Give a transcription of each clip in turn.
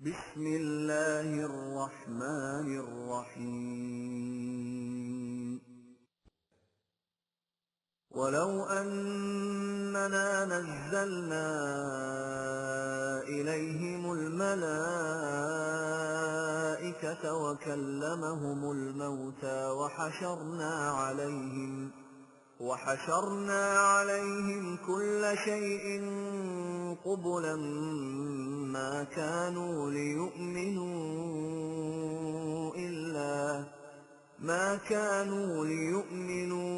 بسم الله الرحمن الرحيم ولو أننا نزلنا إليهم الملائكة وكلمهم الموتى وحشرنا عليهم كل شيء قبلا ما كانوا ليؤمنوا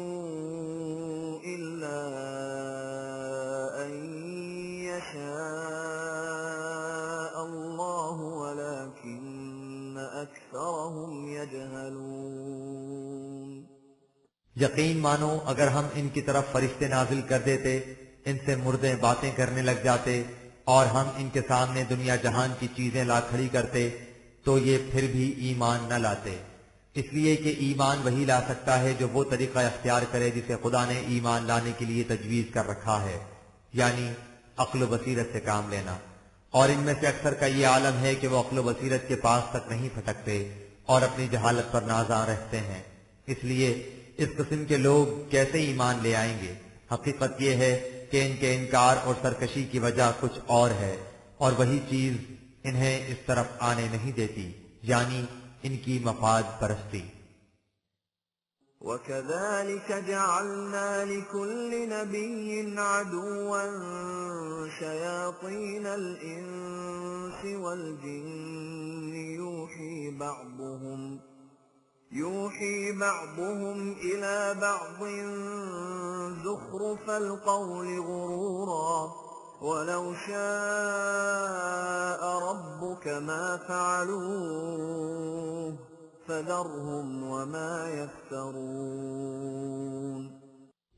إلا أن يشاء الله ولكن أكثرهم يجهلون۔ یقین مانو اگر ہم ان کی طرف فرشتے نازل کر دیتے، ان سے مردے باتیں کرنے لگ جاتے اور ہم ان کے سامنے دنیا جہان کی چیزیں لا کھڑی کرتے تو یہ پھر بھی ایمان نہ لاتے، اس لیے کہ ایمان وہی لا سکتا ہے جو وہ طریقہ اختیار کرے جسے خدا نے ایمان لانے کے لیے تجویز کر رکھا ہے، یعنی عقل و بصیرت سے کام لینا۔ اور ان میں سے اکثر کا یہ عالم ہے کہ وہ عقل و بصیرت کے پاس تک نہیں پھٹکتے اور اپنی جہالت پر نازاں رہتے ہیں، اس لیے اس قسم کے لوگ کیسے ایمان لے آئیں گے؟ حقیقت یہ ہے کہ ان کے انکار اور سرکشی کی وجہ کچھ اور ہے، اور وہی چیز انہیں اس طرف آنے نہیں دیتی، یعنی ان کی مفاد پرستی۔ وَكَذَلِكَ جَعَلْنَا لِكُلِّ نَبِيٍّ عَدُوًّا شَيَاطِينَ الْإِنسِ وَالْجِنِّ يُوحِي بَعْضُهُمْ إِلَى بَعْضٍ زُخْرُفَ الْقَوْلِ غُرُورًا وَلَوْ شَاءَ رَبُّكَ مَا فَعَلُوهُ فَذَرْهُمْ وَمَا يَفْتَرُونَ۔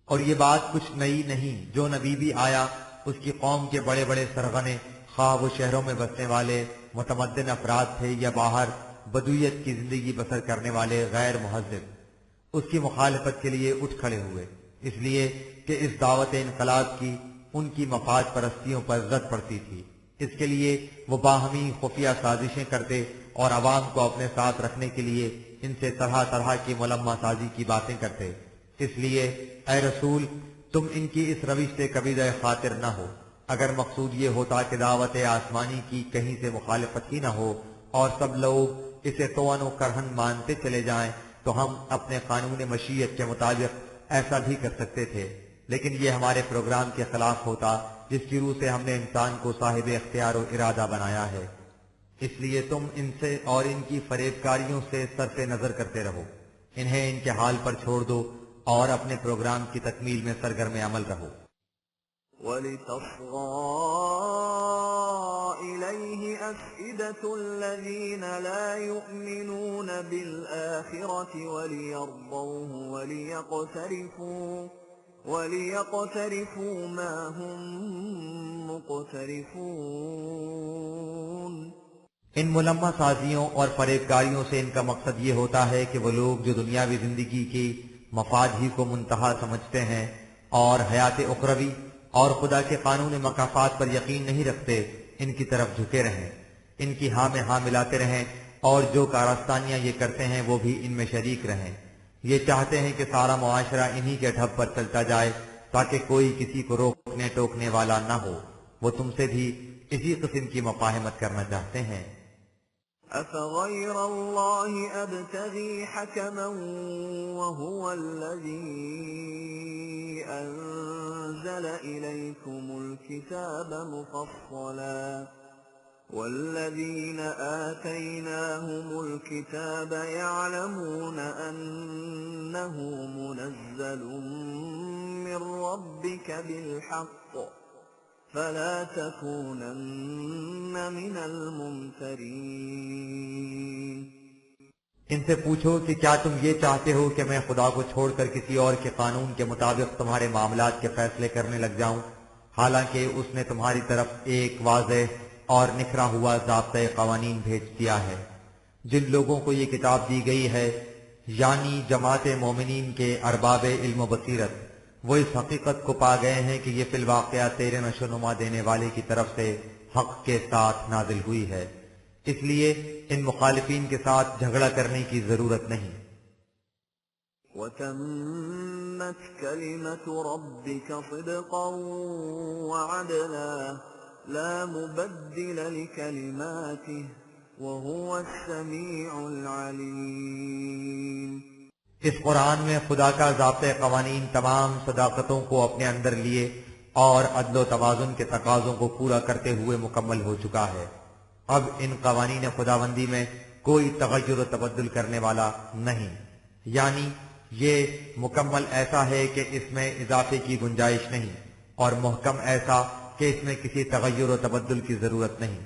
اور یہ بات کچھ نئی نہیں، جو نبی بھی آیا اس کی قوم کے بڑے بڑے سرغنے، خواہ وہ شہروں میں بسنے والے متمدن افراد تھے یا باہر بدویت کی زندگی بسر کرنے والے غیر مہذب، اس کی مخالفت کے لیے اٹھ کھڑے ہوئے، اس لیے کہ اس دعوت انقلاب کی ان کی مفاد پرستیوں پر زد پڑتی تھی۔ اس کے لیے وہ باہمی خفیہ سازشیں کرتے اور عوام کو اپنے ساتھ رکھنے کے لیے ان سے طرح طرح کی ملمہ سازی کی باتیں کرتے۔ اس لیے اے رسول، تم ان کی اس روش سے کبھی خاطر نہ ہو۔ اگر مقصود یہ ہوتا کہ دعوت آسمانی کی کہیں سے مخالفت ہی نہ ہو اور سب لوگ اسے توأن و کرہن مانتے چلے جائیں تو ہم اپنے قانون مشیت کے مطابق ایسا بھی کر سکتے تھے، لیکن یہ ہمارے پروگرام کے خلاف ہوتا جس کی روح سے ہم نے انسان کو صاحب اختیار و ارادہ بنایا ہے۔ اس لیے تم ان سے اور ان کی فریب کاریوں سے صرف نظر کرتے رہو، انہیں ان کے حال پر چھوڑ دو اور اپنے پروگرام کی تکمیل میں سرگرم عمل رہو۔ وَلِتَصْغَىٰ إِلَيْهِ أَفْئِدَةُ الَّذِينَ لَا يُؤْمِنُونَ بِالْآخِرَةِ وَلِيَرْضَوْهُ وَلِيَقْتَرِفُوا مَا هُمْ مُقْتَرِفُونَ۔ ان ملمہ سازیوں اور فریب کاریوں سے ان کا مقصد یہ ہوتا ہے کہ وہ لوگ جو دنیاوی زندگی کی مفاد ہی کو منتہا سمجھتے ہیں اور حیات اخروی اور خدا کے قانون مکافات پر یقین نہیں رکھتے، ان کی طرف جھکے رہیں، ان کی ہاں میں ہاں ملاتے رہیں، اور جو کارستانیاں یہ کرتے ہیں وہ بھی ان میں شریک رہیں۔ یہ چاہتے ہیں کہ سارا معاشرہ انہی کے ڈھب پر چلتا جائے تاکہ کوئی کسی کو روکنے ٹوکنے والا نہ ہو۔ وہ تم سے بھی اسی قسم کی مفاہمت کرنا چاہتے ہیں۔ أَفَغَيْرَ اللَّهِ أَبْتَغِي حَكَمًا وَهُوَ الَّذِي أَنزَلَ إِلَيْكُمُ الْكِتَابَ مُفَصَّلًا وَالَّذِينَ آتَيْنَاهُمُ الْكِتَابَ يَعْلَمُونَ أَنَّهُ مُنَزَّلٌ مِّن رَّبِّكَ بِالْحَقِّ فَلَا تَكُونَنَّ مِنَ الْمُمْتَرِينَ۔ ان سے پوچھو کہ کیا تم یہ چاہتے ہو کہ میں خدا کو چھوڑ کر کسی اور کے قانون کے مطابق تمہارے معاملات کے فیصلے کرنے لگ جاؤں، حالانکہ اس نے تمہاری طرف ایک واضح اور نکھرا ہوا ضابطۂ قوانین بھیج دیا ہے۔ جن لوگوں کو یہ کتاب دی گئی ہے، یعنی جماعت مومنین کے ارباب علم و بصیرت، وہ اس حقیقت کو پا گئے ہیں کہ یہ فی الواقعہ تیرے نشو نما دینے والے کی طرف سے حق کے ساتھ نازل ہوئی ہے۔ اس لیے ان مخالفین کے ساتھ جھگڑا کرنے کی ضرورت نہیں۔ وَتَمَّتْ كَلِمَةُ رَبِّكَ صِدْقًا وَعَدْلًا لَا مُبَدِّلَ لِكَلِمَاتِهِ وَهُوَ السَّمِيعُ الْعَلِيمُ۔ اس قرآن میں خدا کا ضابطۂ قوانین تمام صداقتوں کو اپنے اندر لیے اور عدل و توازن کے تقاضوں کو پورا کرتے ہوئے مکمل ہو چکا ہے۔ اب ان قوانین خداوندی میں کوئی تغیر و تبدل کرنے والا نہیں، یعنی یہ مکمل ایسا ہے کہ اس میں اضافے کی گنجائش نہیں، اور محکم ایسا کہ اس میں کسی تغیر و تبدل کی ضرورت نہیں۔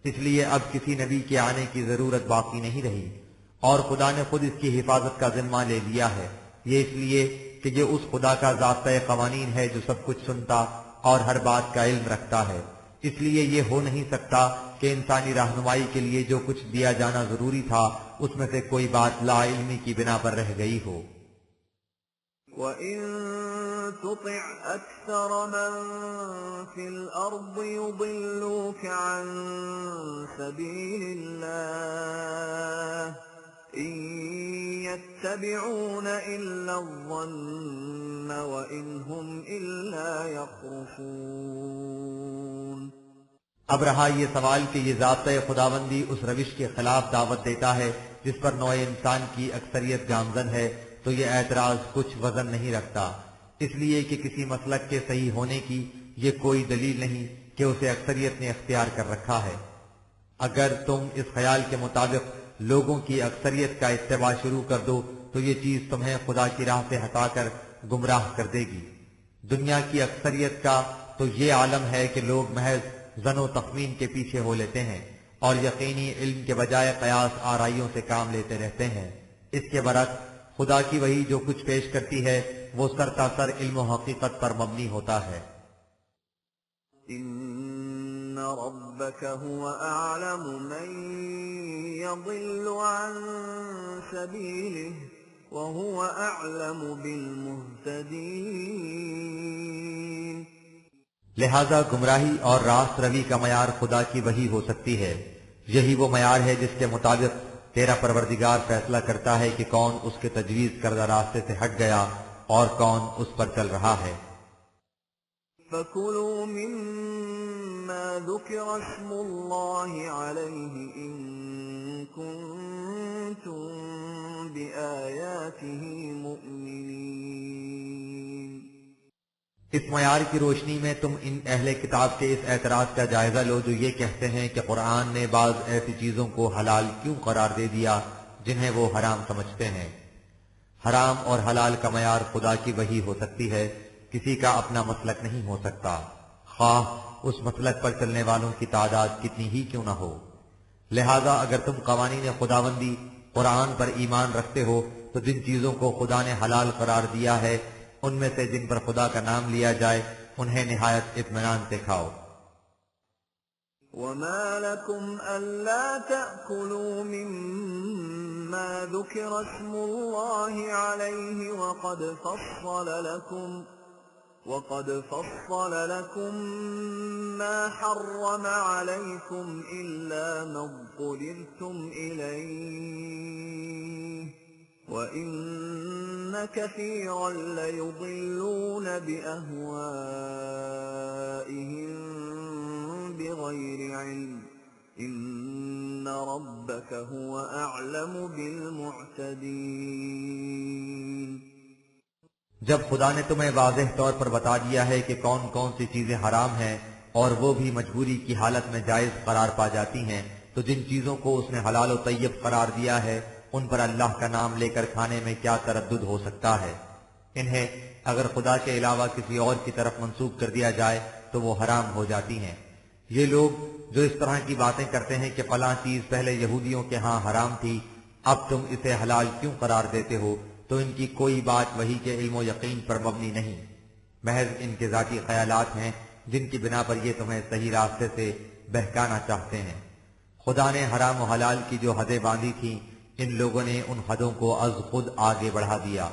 اس لیے اب کسی نبی کے آنے کی ضرورت باقی نہیں رہی، اور خدا نے خود اس کی حفاظت کا ذمہ لے لیا ہے۔ یہ اس لیے کہ یہ اس خدا کا ضابطۂ قوانین ہے جو سب کچھ سنتا اور ہر بات کا علم رکھتا ہے۔ اس لیے یہ ہو نہیں سکتا کہ انسانی رہنمائی کے لیے جو کچھ دیا جانا ضروری تھا اس میں سے کوئی بات لا علمی کی بنا پر رہ گئی ہو۔ وَإِن تُطِعْ أَكْثَرَ مَن فِي الْأَرْضِ يُضِلُّوكَ عَن سَبِيلِ اللَّهِ إِن يَتَّبِعُونَ إِلَّا الظَّنَّ وَإِنْ هُمْ إِلَّا يَخْرُصُونَ۔ اب رہا یہ سوال کہ یہ ضابطۂ خداوندی اس روش کے خلاف دعوت دیتا ہے جس پر نوع انسان کی اکثریت گامزن ہے، تو یہ اعتراض کچھ وزن نہیں رکھتا، اس لیے کہ کسی مسلک کے صحیح ہونے کی یہ کوئی دلیل نہیں کہ اسے اکثریت نے اختیار کر رکھا ہے۔ اگر تم اس خیال کے مطابق لوگوں کی اکثریت کا اتباع شروع کر دو تو یہ چیز تمہیں خدا کی راہ سے ہٹا کر گمراہ کر دے گی۔ دنیا کی اکثریت کا تو یہ عالم ہے کہ لوگ محض ظن و تخمین کے پیچھے ہو لیتے ہیں اور یقینی علم کے بجائے قیاس آرائیوں سے کام لیتے رہتے ہیں۔ اس کے برعکس خدا کی وحی جو کچھ پیش کرتی ہے وہ سرتاسر علم و حقیقت پر مبنی ہوتا ہے۔ إِنَّ رَبَّكَ هُوَ أَعْلَمُ مَن يَضِلُّ عَن سَبِيلِهِ وَهُوَ أَعْلَمُ بِالْمُهْتَدِينَ۔ لہذا گمراہی اور راست روی کا معیار خدا کی وحی ہو سکتی ہے، یہی وہ معیار ہے جس کے مطابق تیرا پروردگار فیصلہ کرتا ہے کہ کون اس کے تجویز کردہ راستے سے ہٹ گیا اور کون اس پر چل رہا ہے۔ فَكُلُوا مِمَّا ذُكِرَ اسْمُ اللَّهِ عَلَيْهِ إِن كُنتُم بِآيَاتِهِ مُؤْمِنِينَ۔ اس معیار کی روشنی میں تم ان اہل کتاب کے اس اعتراض کا جائزہ لو جو یہ کہتے ہیں کہ قرآن نے بعض ایسی چیزوں کو حلال کیوں قرار دے دیا جنہیں وہ حرام سمجھتے ہیں۔ حرام اور حلال کا معیار خدا کی وحی ہو سکتی ہے، کسی کا اپنا مسلک نہیں ہو سکتا، خواہ اس مسلک پر چلنے والوں کی تعداد کتنی ہی کیوں نہ ہو۔ لہذا اگر تم قوانین خداوندی قرآن پر ایمان رکھتے ہو تو جن چیزوں کو خدا نے حلال قرار دیا ہے ان میں سے جن پر خدا کا نام لیا جائے انہیں نہایت اطمینان سے کھاؤ۔ وَمَا لَكُمْ أَلَّا تَأْكُلُوا مِمَّا ذُكِرَ اسْمُ اللَّهِ عَلَيْهِ وَقَدْ فَصَّلَ لَكُم مَّا حَرَّمَ عَلَيْكُمْ إِلَّا مَا اضْطُرِرْتُمْ إِلَيْهِ وَإِنَّ كَثِيرًا لَّيُضِلُّونَ بِأَهْوَائِهِم بِغَيْرِ عِلْمٍ إِنَّ رَبَّكَ هُوَ أَعْلَمُ بِالْمُعْتَدِينَ۔ جب خدا نے تمہیں واضح طور پر بتا دیا ہے کہ کون کون سی چیزیں حرام ہیں اور وہ بھی مجبوری کی حالت میں جائز قرار پا جاتی ہیں، تو جن چیزوں کو اس نے حلال و طیب قرار دیا ہے ان پر اللہ کا نام لے کر کھانے میں کیا تردد ہو سکتا ہے؟ انہیں اگر خدا کے علاوہ کسی اور کی طرف منسوب کر دیا جائے تو وہ حرام ہو جاتی ہیں۔ یہ لوگ جو اس طرح کی باتیں کرتے ہیں کہ فلاں چیز پہلے یہودیوں کے ہاں حرام تھی، اب تم اسے حلال کیوں قرار دیتے ہو، تو ان کی کوئی بات وحی کے علم و یقین پر مبنی نہیں، محض ان کے ذاتی خیالات ہیں جن کی بنا پر یہ تمہیں صحیح راستے سے بہکانا چاہتے ہیں۔ خدا نے حرام و حلال کی جو حدیں باندھی تھیں ان لوگوں نے ان حدوں کو از خود آگے بڑھا دیا۔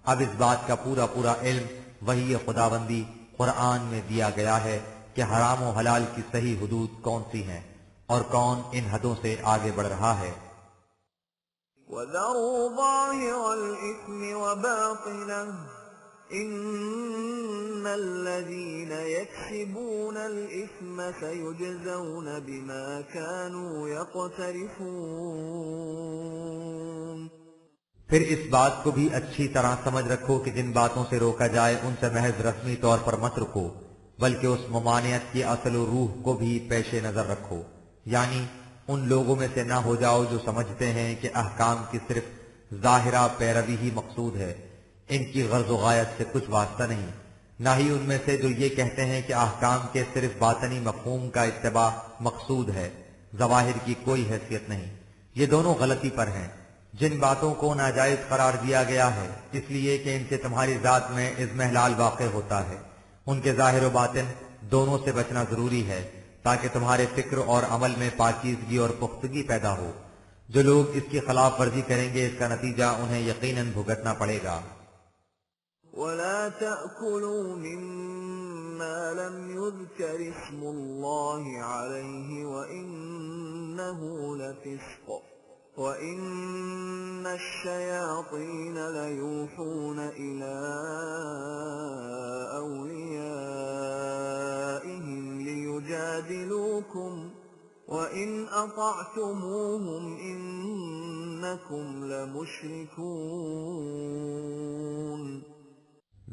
اب اس بات کا پورا پورا علم وحی خداوندی قرآن میں دیا گیا ہے کہ حرام و حلال کی صحیح حدود کون سی ہیں، اور کون ان حدوں سے آگے بڑھ رہا ہے۔ وَذَرُوا ظَاهِرَ الْإِثْمِ وَبَاطِنَهُ إِنَّ الَّذِينَ يَكْسِبُونَ الْإِثْمَ سَيُجْزَوْنَ بِمَا كَانُوا يَقْتَرِفُونَ۔ پھر اس بات کو بھی اچھی طرح سمجھ رکھو کہ جن باتوں سے روکا جائے ان سے محض رسمی طور پر مت رکو، بلکہ اس ممانعت کی اصل و روح کو بھی پیش نظر رکھو، یعنی ان لوگوں میں سے نہ ہو جاؤ جو سمجھتے ہیں کہ احکام کی صرف ظاہرہ پیروی ہی مقصود ہے، ان کی غرض و غایت سے کچھ واسطہ نہیں، نہ ہی ان میں سے جو یہ کہتے ہیں کہ احکام کے صرف باطنی مفہوم کا اتباع مقصود ہے، ظواہر کی کوئی حیثیت نہیں۔ یہ دونوں غلطی پر ہیں۔ جن باتوں کو ناجائز قرار دیا گیا ہے اس لیے کہ ان سے تمہاری ذات میں اضمحلال واقع ہوتا ہے، ان کے ظاہر و باطن دونوں سے بچنا ضروری ہے تاکہ تمہارے فکر اور عمل میں پاکیزگی اور پختگی پیدا ہو۔ جو لوگ اس کی خلاف ورزی کریں گے اس کا نتیجہ انہیں یقیناً بھگتنا پڑے گا۔ وَلَا تَأْكُلُوا مِمَّا لَمْ يُذْكَرِ اسْمُ اللَّهِ عَلَيْهِ وَإِنَّهُ لَفِسْقٌ وَإِنَّ الشَّيَاطِينَ لَيُوحُونَ إِلَىٰ أَوْلِيَائِهِمْ لِيُجَادِلُوكُمْ وَإِنْ أَطَعْتُمُوهُمْ إِنَّكُمْ لَمُشْرِكُونَ۔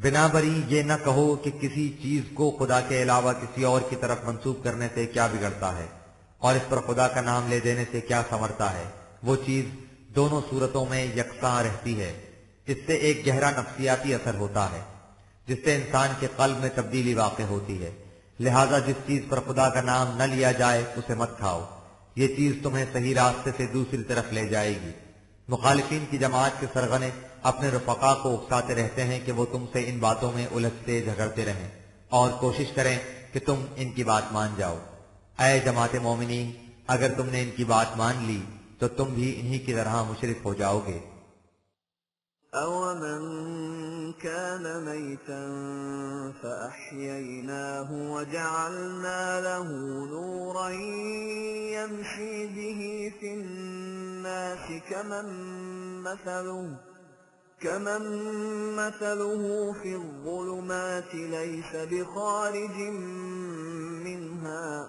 بنابری یہ نہ کہو کہ کسی چیز کو خدا کے علاوہ کسی اور کی طرف منسوب کرنے سے کیا بگڑتا ہے اور اس پر خدا کا نام لے دینے سے کیا ثمرتا ہے، وہ چیز دونوں صورتوں میں یکساں رہتی ہے۔ اس سے ایک گہرا نفسیاتی اثر ہوتا ہے جس سے انسان کے قلب میں تبدیلی واقع ہوتی ہے، لہذا جس چیز پر خدا کا نام نہ لیا جائے اسے مت کھاؤ، یہ چیز تمہیں صحیح راستے سے دوسری طرف لے جائے گی۔ مخالفین کی جماعت کے سرغنے اپنے رفقا کو اکساتے رہتے ہیں کہ وہ تم سے ان باتوں میں الجھتے جھگڑتے رہیں اور کوشش کریں کہ تم ان کی بات مان جاؤ۔ اے جماعت مومنین، اگر تم نے ان کی بات مان لی تو تم بھی انہی کی طرح مشرک ہو جاؤ گے۔ أَوَمَنْ كَانَ مَيْتًا فَأَحْيَيْنَاهُ وَجَعَلْنَا لَهُ نُورًا يَمْشِي بِهِ فِي النَّاسِ كَمَنْ مَثَلُهُ فِي الظُّلُمَاتِ لَيْسَ بِخَارِجٍ مِّنْهَا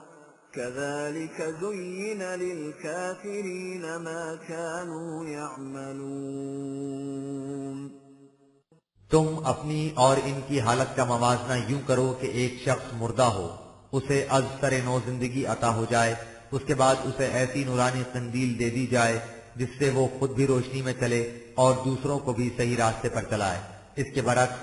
كَذَلِكَ زُيِّنَ لِلْكَافِرِينَ مَا كَانُوا يَعْمَلُونَ۔ تم اپنی اور ان کی حالت کا موازنہ یوں کرو کہ ایک شخص مردہ ہو، اسے از سر نو زندگی عطا ہو جائے، اس کے بعد اسے ایسی نورانی قندیل دے دی جائے جس سے وہ خود بھی روشنی میں چلے اور دوسروں کو بھی صحیح راستے پر چلائے۔ اس کے برعکس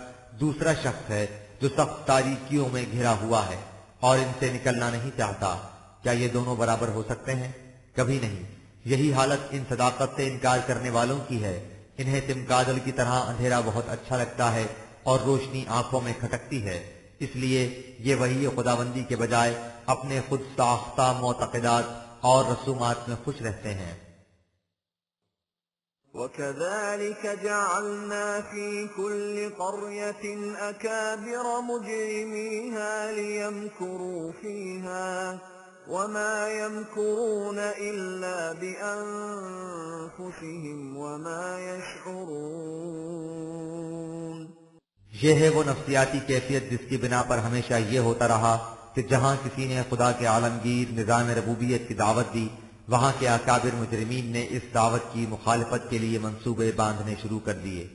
دوسرا شخص ہے جو سخت تاریکیوں میں گھرا ہوا ہے اور ان سے نکلنا نہیں چاہتا۔ کیا یہ دونوں برابر ہو سکتے ہیں؟ کبھی نہیں۔ یہی حالت ان صداقت سے انکار کرنے والوں کی ہے۔ انہیں تمکادل کی طرح اندھیرا بہت اچھا لگتا ہے اور روشنی آنکھوں میں کھٹکتی ہے، اس لیے یہ وحی خداوندی کے بجائے اپنے خود ساختہ معتقدات اور رسومات میں خوش رہتے ہیں۔ وَكَذَلِكَ جَعَلْنَا فِي كُلِّ قَرْيَةٍ أَكَابِرَ مُجْرِمِيهَا لِيَمْكُرُوا فِيهَا وَمَا يَمْكُرُونَ إِلَّا بِأَنفُسِهِمْ وَمَا يَشْعُرُونَ۔ یہ ہے وہ نفسیاتی کیفیت جس کی بنا پر ہمیشہ یہ ہوتا رہا کہ جہاں کسی نے خدا کے عالمگیر نظام ربوبیت کی دعوت دی، وہاں کے اکابر مجرمین نے اس دعوت کی مخالفت کے لیے منصوبے باندھنے شروع کر دیے۔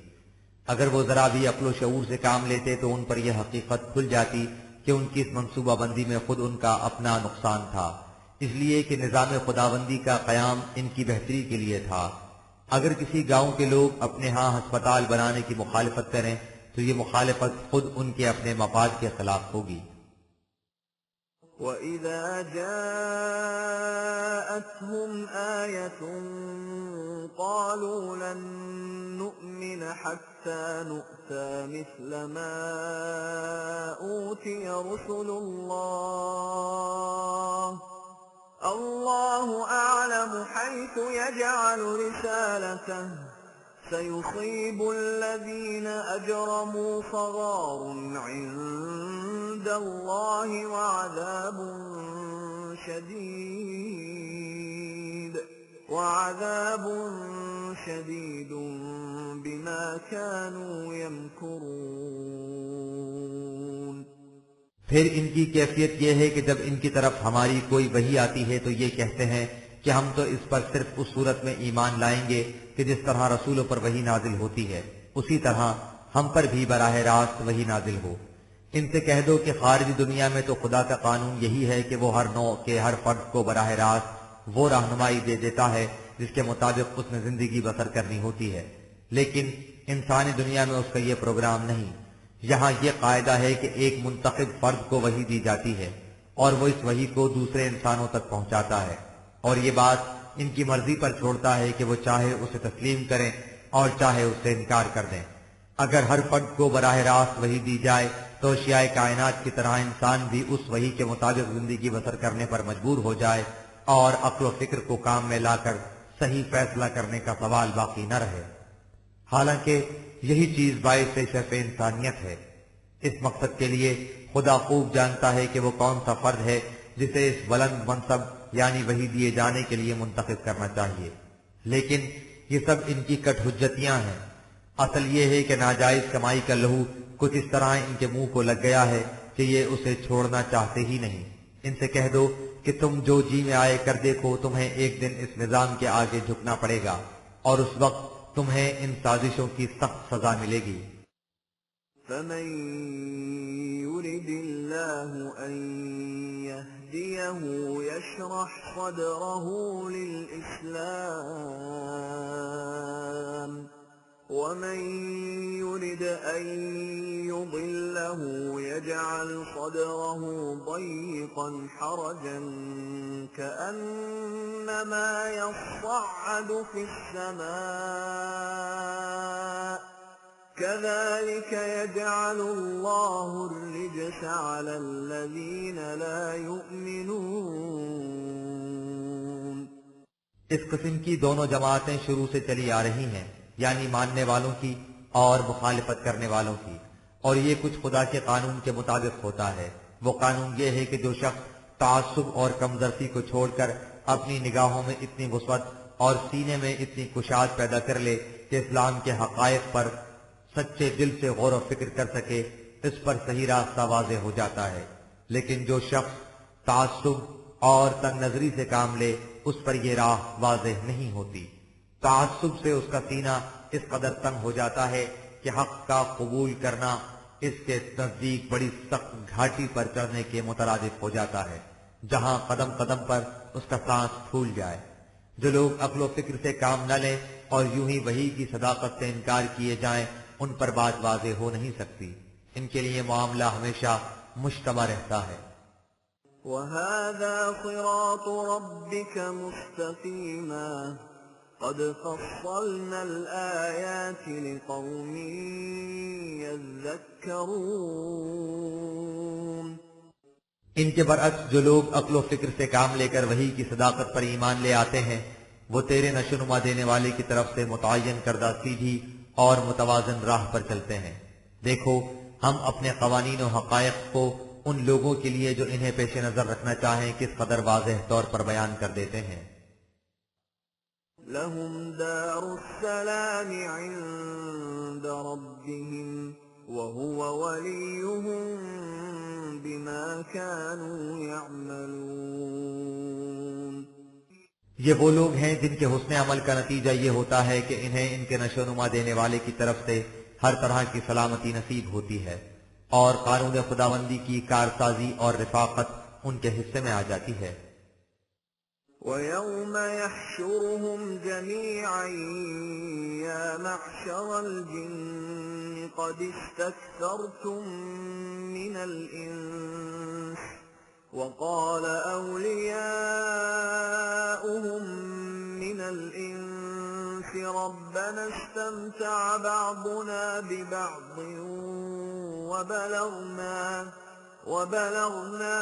اگر وہ ذرا بھی عقل و شعور سے کام لیتے تو ان پر یہ حقیقت کھل جاتی کہ ان کی اس منصوبہ بندی میں خود ان کا اپنا نقصان تھا، اس لیے کہ نظام خداوندی کا قیام ان کی بہتری کے لیے تھا۔ اگر کسی گاؤں کے لوگ اپنے ہاں ہسپتال بنانے کی مخالفت کریں تو یہ مخالفت خود ان کے اپنے مفاد کے خلاف ہوگی۔ وَإِذَا جَاءَتْهُمْ آيَةٌ قَالُوا لَن نُّؤْمِنَ حَتَّى نُؤْتَىٰ مِثْلَ مَا أُوتِيَ رُسُلُ اللَّهُ أَعْلَمُ حَيْثُ يَجْعَلُ رِسَالَتَهُ سَيُصِيبُ الَّذِينَ أَجْرَمُوا صَغَارٌ عِندَ اللَّهِ وَعَذَابٌ شديد وعذاب شديد بما كانوا يمكرون۔ پھر ان کی کیفیت یہ ہے کہ جب ان کی طرف ہماری کوئی وحی آتی ہے تو یہ کہتے ہیں کہ ہم تو اس پر صرف اس صورت میں ایمان لائیں گے کہ جس طرح رسولوں پر وحی نازل ہوتی ہے اسی طرح ہم پر بھی براہ راست وحی نازل ہو۔ ان سے کہہ دو کہ خارجی دنیا میں تو خدا کا قانون یہی ہے کہ وہ ہر نوع کے ہر فرد کو براہ راست وہ رہنمائی دے دیتا ہے جس کے مطابق اس نے زندگی بسر کرنی ہوتی ہے، لیکن انسانی دنیا میں اس کا یہ پروگرام نہیں۔ یہاں یہ قاعدہ ہے کہ ایک منتخب فرد کو وحی دی جاتی ہے اور وہ اس وحی کو دوسرے انسانوں تک پہنچاتا ہے، اور یہ بات ان کی مرضی پر چھوڑتا ہے کہ وہ چاہے اسے تسلیم کریں اور چاہے اس سے انکار کر دیں۔ اگر ہر فرد کو براہ راست وحی دی جائے تو اشیاء کائنات کی طرح انسان بھی اس وحی کے مطابق زندگی بسر کرنے پر مجبور ہو جائے اور عقل و فکر کو کام میں لا کر صحیح فیصلہ کرنے کا سوال باقی نہ رہے۔ حالانکہ یہی چیز باعث شرف انسانیت ہے۔ اس مقصد کے لیے خدا خوب جانتا ہے کہ وہ کون سا فرد ہے جسے اس بلند منصب یعنی وحی دیے جانے کے لیے منتخب کرنا چاہیے، لیکن یہ سب ان کی کٹ حجتیاں ہیں۔ اصل یہ ہے کہ ناجائز کمائی کا لہو کچھ اس طرح ان کے منہ کو لگ گیا ہے کہ یہ اسے چھوڑنا چاہتے ہی نہیں۔ ان سے کہہ دو کہ تم جو جی میں آئے کر دیکھو، تمہیں ایک دن اس نظام کے آگے جھکنا پڑے گا اور اس وقت تمہیں ان سازشوں کی سخت سزا ملے گی۔ فمن يرد الله أن يهديه يشرح صدره للإسلام ومن يرد أن يضله يجعل صدره ضيقا حرجا كأنما يصعد في السماء كذلك يجعل الله الرجس على الذين لا يؤمنون۔ اس قسم کی دونوں جماعتیں شروع سے چلی آ رہی ہیں، یعنی ماننے والوں کی اور مخالفت کرنے والوں کی، اور یہ کچھ خدا کے قانون کے مطابق ہوتا ہے۔ وہ قانون یہ ہے کہ جو شخص تعصب اور کمزرسی کو چھوڑ کر اپنی نگاہوں میں اتنی وسعت اور سینے میں اتنی کشاد پیدا کر لے کہ اسلام کے حقائق پر سچے دل سے غور و فکر کر سکے، اس پر صحیح راستہ واضح ہو جاتا ہے۔ لیکن جو شخص تعصب اور تنگ نظری سے کام لے اس پر یہ راہ واضح نہیں ہوتی۔ تعصب سے اس کا سینہ اس قدر تنگ ہو جاتا ہے کہ حق کا قبول کرنا اس کے نزدیک بڑی سخت گھاٹی پر چڑھنے کے مترادف ہو جاتا ہے، جہاں قدم قدم پر اس کا سانس پھول جائے۔ جو لوگ عقل و فکر سے کام نہ لیں اور یوں ہی وحی کی صداقت سے انکار کیے جائیں، ان پر بات واضح ہو نہیں سکتی۔ ان کے لیے معاملہ ہمیشہ مشتبہ رہتا ہے۔ وَهَذَا صِرَاطُ رَبِّكَ مُسْتَقِيمًا قَدْ فَصَّلْنَا الْآيَاتِ لِقَوْمٍ يَذَّكَّرُونَ۔ ان کے برعکس جو لوگ عقل و فکر سے کام لے کر وحی کی صداقت پر ایمان لے آتے ہیں، وہ تیرے نشوونما دینے والے کی طرف سے متعین کردہ سیدھی اور متوازن راہ پر چلتے ہیں۔ دیکھو ہم اپنے قوانین و حقائق کو ان لوگوں کے لیے جو انہیں پیش نظر رکھنا چاہیں کس قدر واضح طور پر بیان کر دیتے ہیں۔ لَهُمْ دَارُ السَّلَامِ عِندَ رَبِّهِمْ وَهُوَ وَلِيُّهُمْ بِمَا كَانُوا يَعْمَلُونَ۔ یہ وہ لوگ ہیں جن کے حسن عمل کا نتیجہ یہ ہوتا ہے کہ انہیں ان کے نشوونما دینے والے کی طرف سے ہر طرح کی سلامتی نصیب ہوتی ہے، اور قانون خداوندی کی کارسازی اور رفاقت ان کے حصے میں آ جاتی ہے۔ وَيَوْمَ يَحْشُرُهُمْ جَمِيعًا يَا مَعْشَرَ الْجِنِّ قَدِ اسْتَكْثَرْتُم مِّنَ الْإِنسِ وَقَالَ أَوْلِيَاؤُهُم مِّنَ الْإِنسِ رَبَّنَا اسْتَمْتَعَ بَعْضُنَا بِبَعْضٍ وَبَلَغْنَا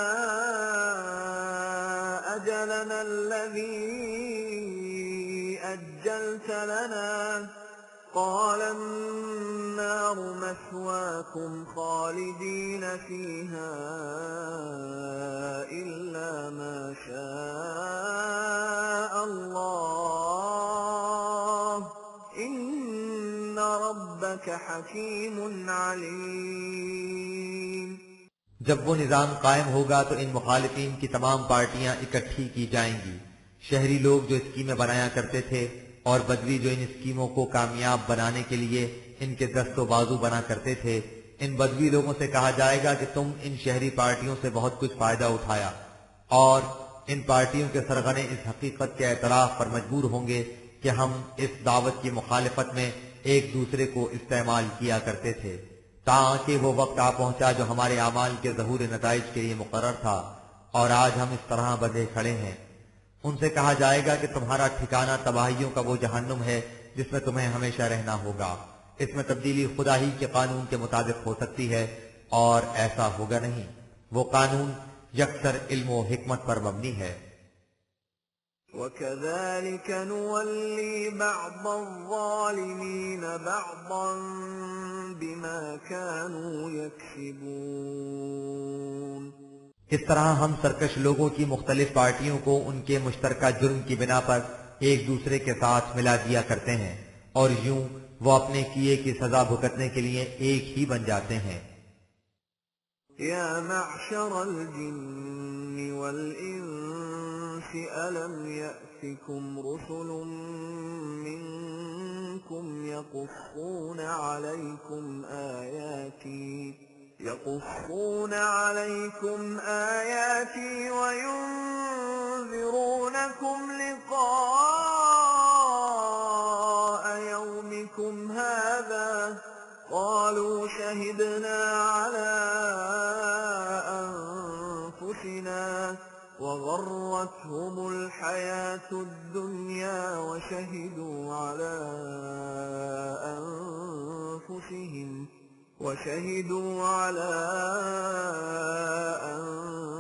أَجَلَنَا الَّذِي أَجَّلْتَ لَنَا قَالَ النَّارُ النار مثواكم خالدين فيها إلا ما شاء الله إن ربك حكيم عليم. جب وہ نظام قائم ہوگا تو ان مخالفین کی تمام پارٹیاں اکٹھی کی جائیں گی. شہری لوگ جو اسکیمیں بنایا کرتے تھے اور بدوی جو ان اسکیموں کو کامیاب بنانے کے لیے ان کے دست و بازو بنا کرتے تھے، ان بدوی لوگوں سے کہا جائے گا کہ تم ان شہری پارٹیوں سے بہت کچھ فائدہ اٹھایا، اور ان پارٹیوں کے سرغنے اس حقیقت کے اعتراف پر مجبور ہوں گے کہ ہم اس دعوت کی مخالفت میں ایک دوسرے کو استعمال کیا کرتے تھے، تاکہ وہ وقت آ پہنچا جو ہمارے اعمال کے ظہور نتائج کے لیے مقرر تھا، اور آج ہم اس طرح بندھے کھڑے ہیں. ان سے کہا جائے گا کہ تمہارا ٹھکانہ تباہیوں کا وہ جہنم ہے جس میں تمہیں ہمیشہ رہنا ہوگا. اس میں تبدیلی خدا ہی کے قانون کے مطابق ہو سکتی ہے اور ایسا ہوگا نہیں. وہ قانون یکسر علم و حکمت پر مبنی ہے. وَكَذَلِكَ نُوَلِّي بَعْضَ الظَّالِمِينَ بَعْضًا بِمَا كَانُوا يَكْسِبُونَ. اس طرح ہم سرکش لوگوں کی مختلف پارٹیوں کو ان کے مشترکہ جرم کی بنا پر ایک دوسرے کے ساتھ ملا دیا کرتے ہیں، اور یوں وہ اپنے کیے کی سزا بھگتنے کے لیے ایک ہی بن جاتے ہیں. يَا مَعْشَرَ الْجِنِّ وَالْإِنسِ أَلَمْ يَأْتِكُمْ رُسُلٌ مِّنكُمْ يَقُصُّونَ عَلَيْكُمْ آيَاتِي وَيُنذِرُونَكُمْ لِقَاءَ يَوْمِكُمْ هَٰذَا قَالُوا شَهِدْنَا عَلَىٰ أَنفُسِنَا وَغَرَّتْهُمُ الْحَيَاةُ الدُّنْيَا وَشَهِدُوا عَلَىٰ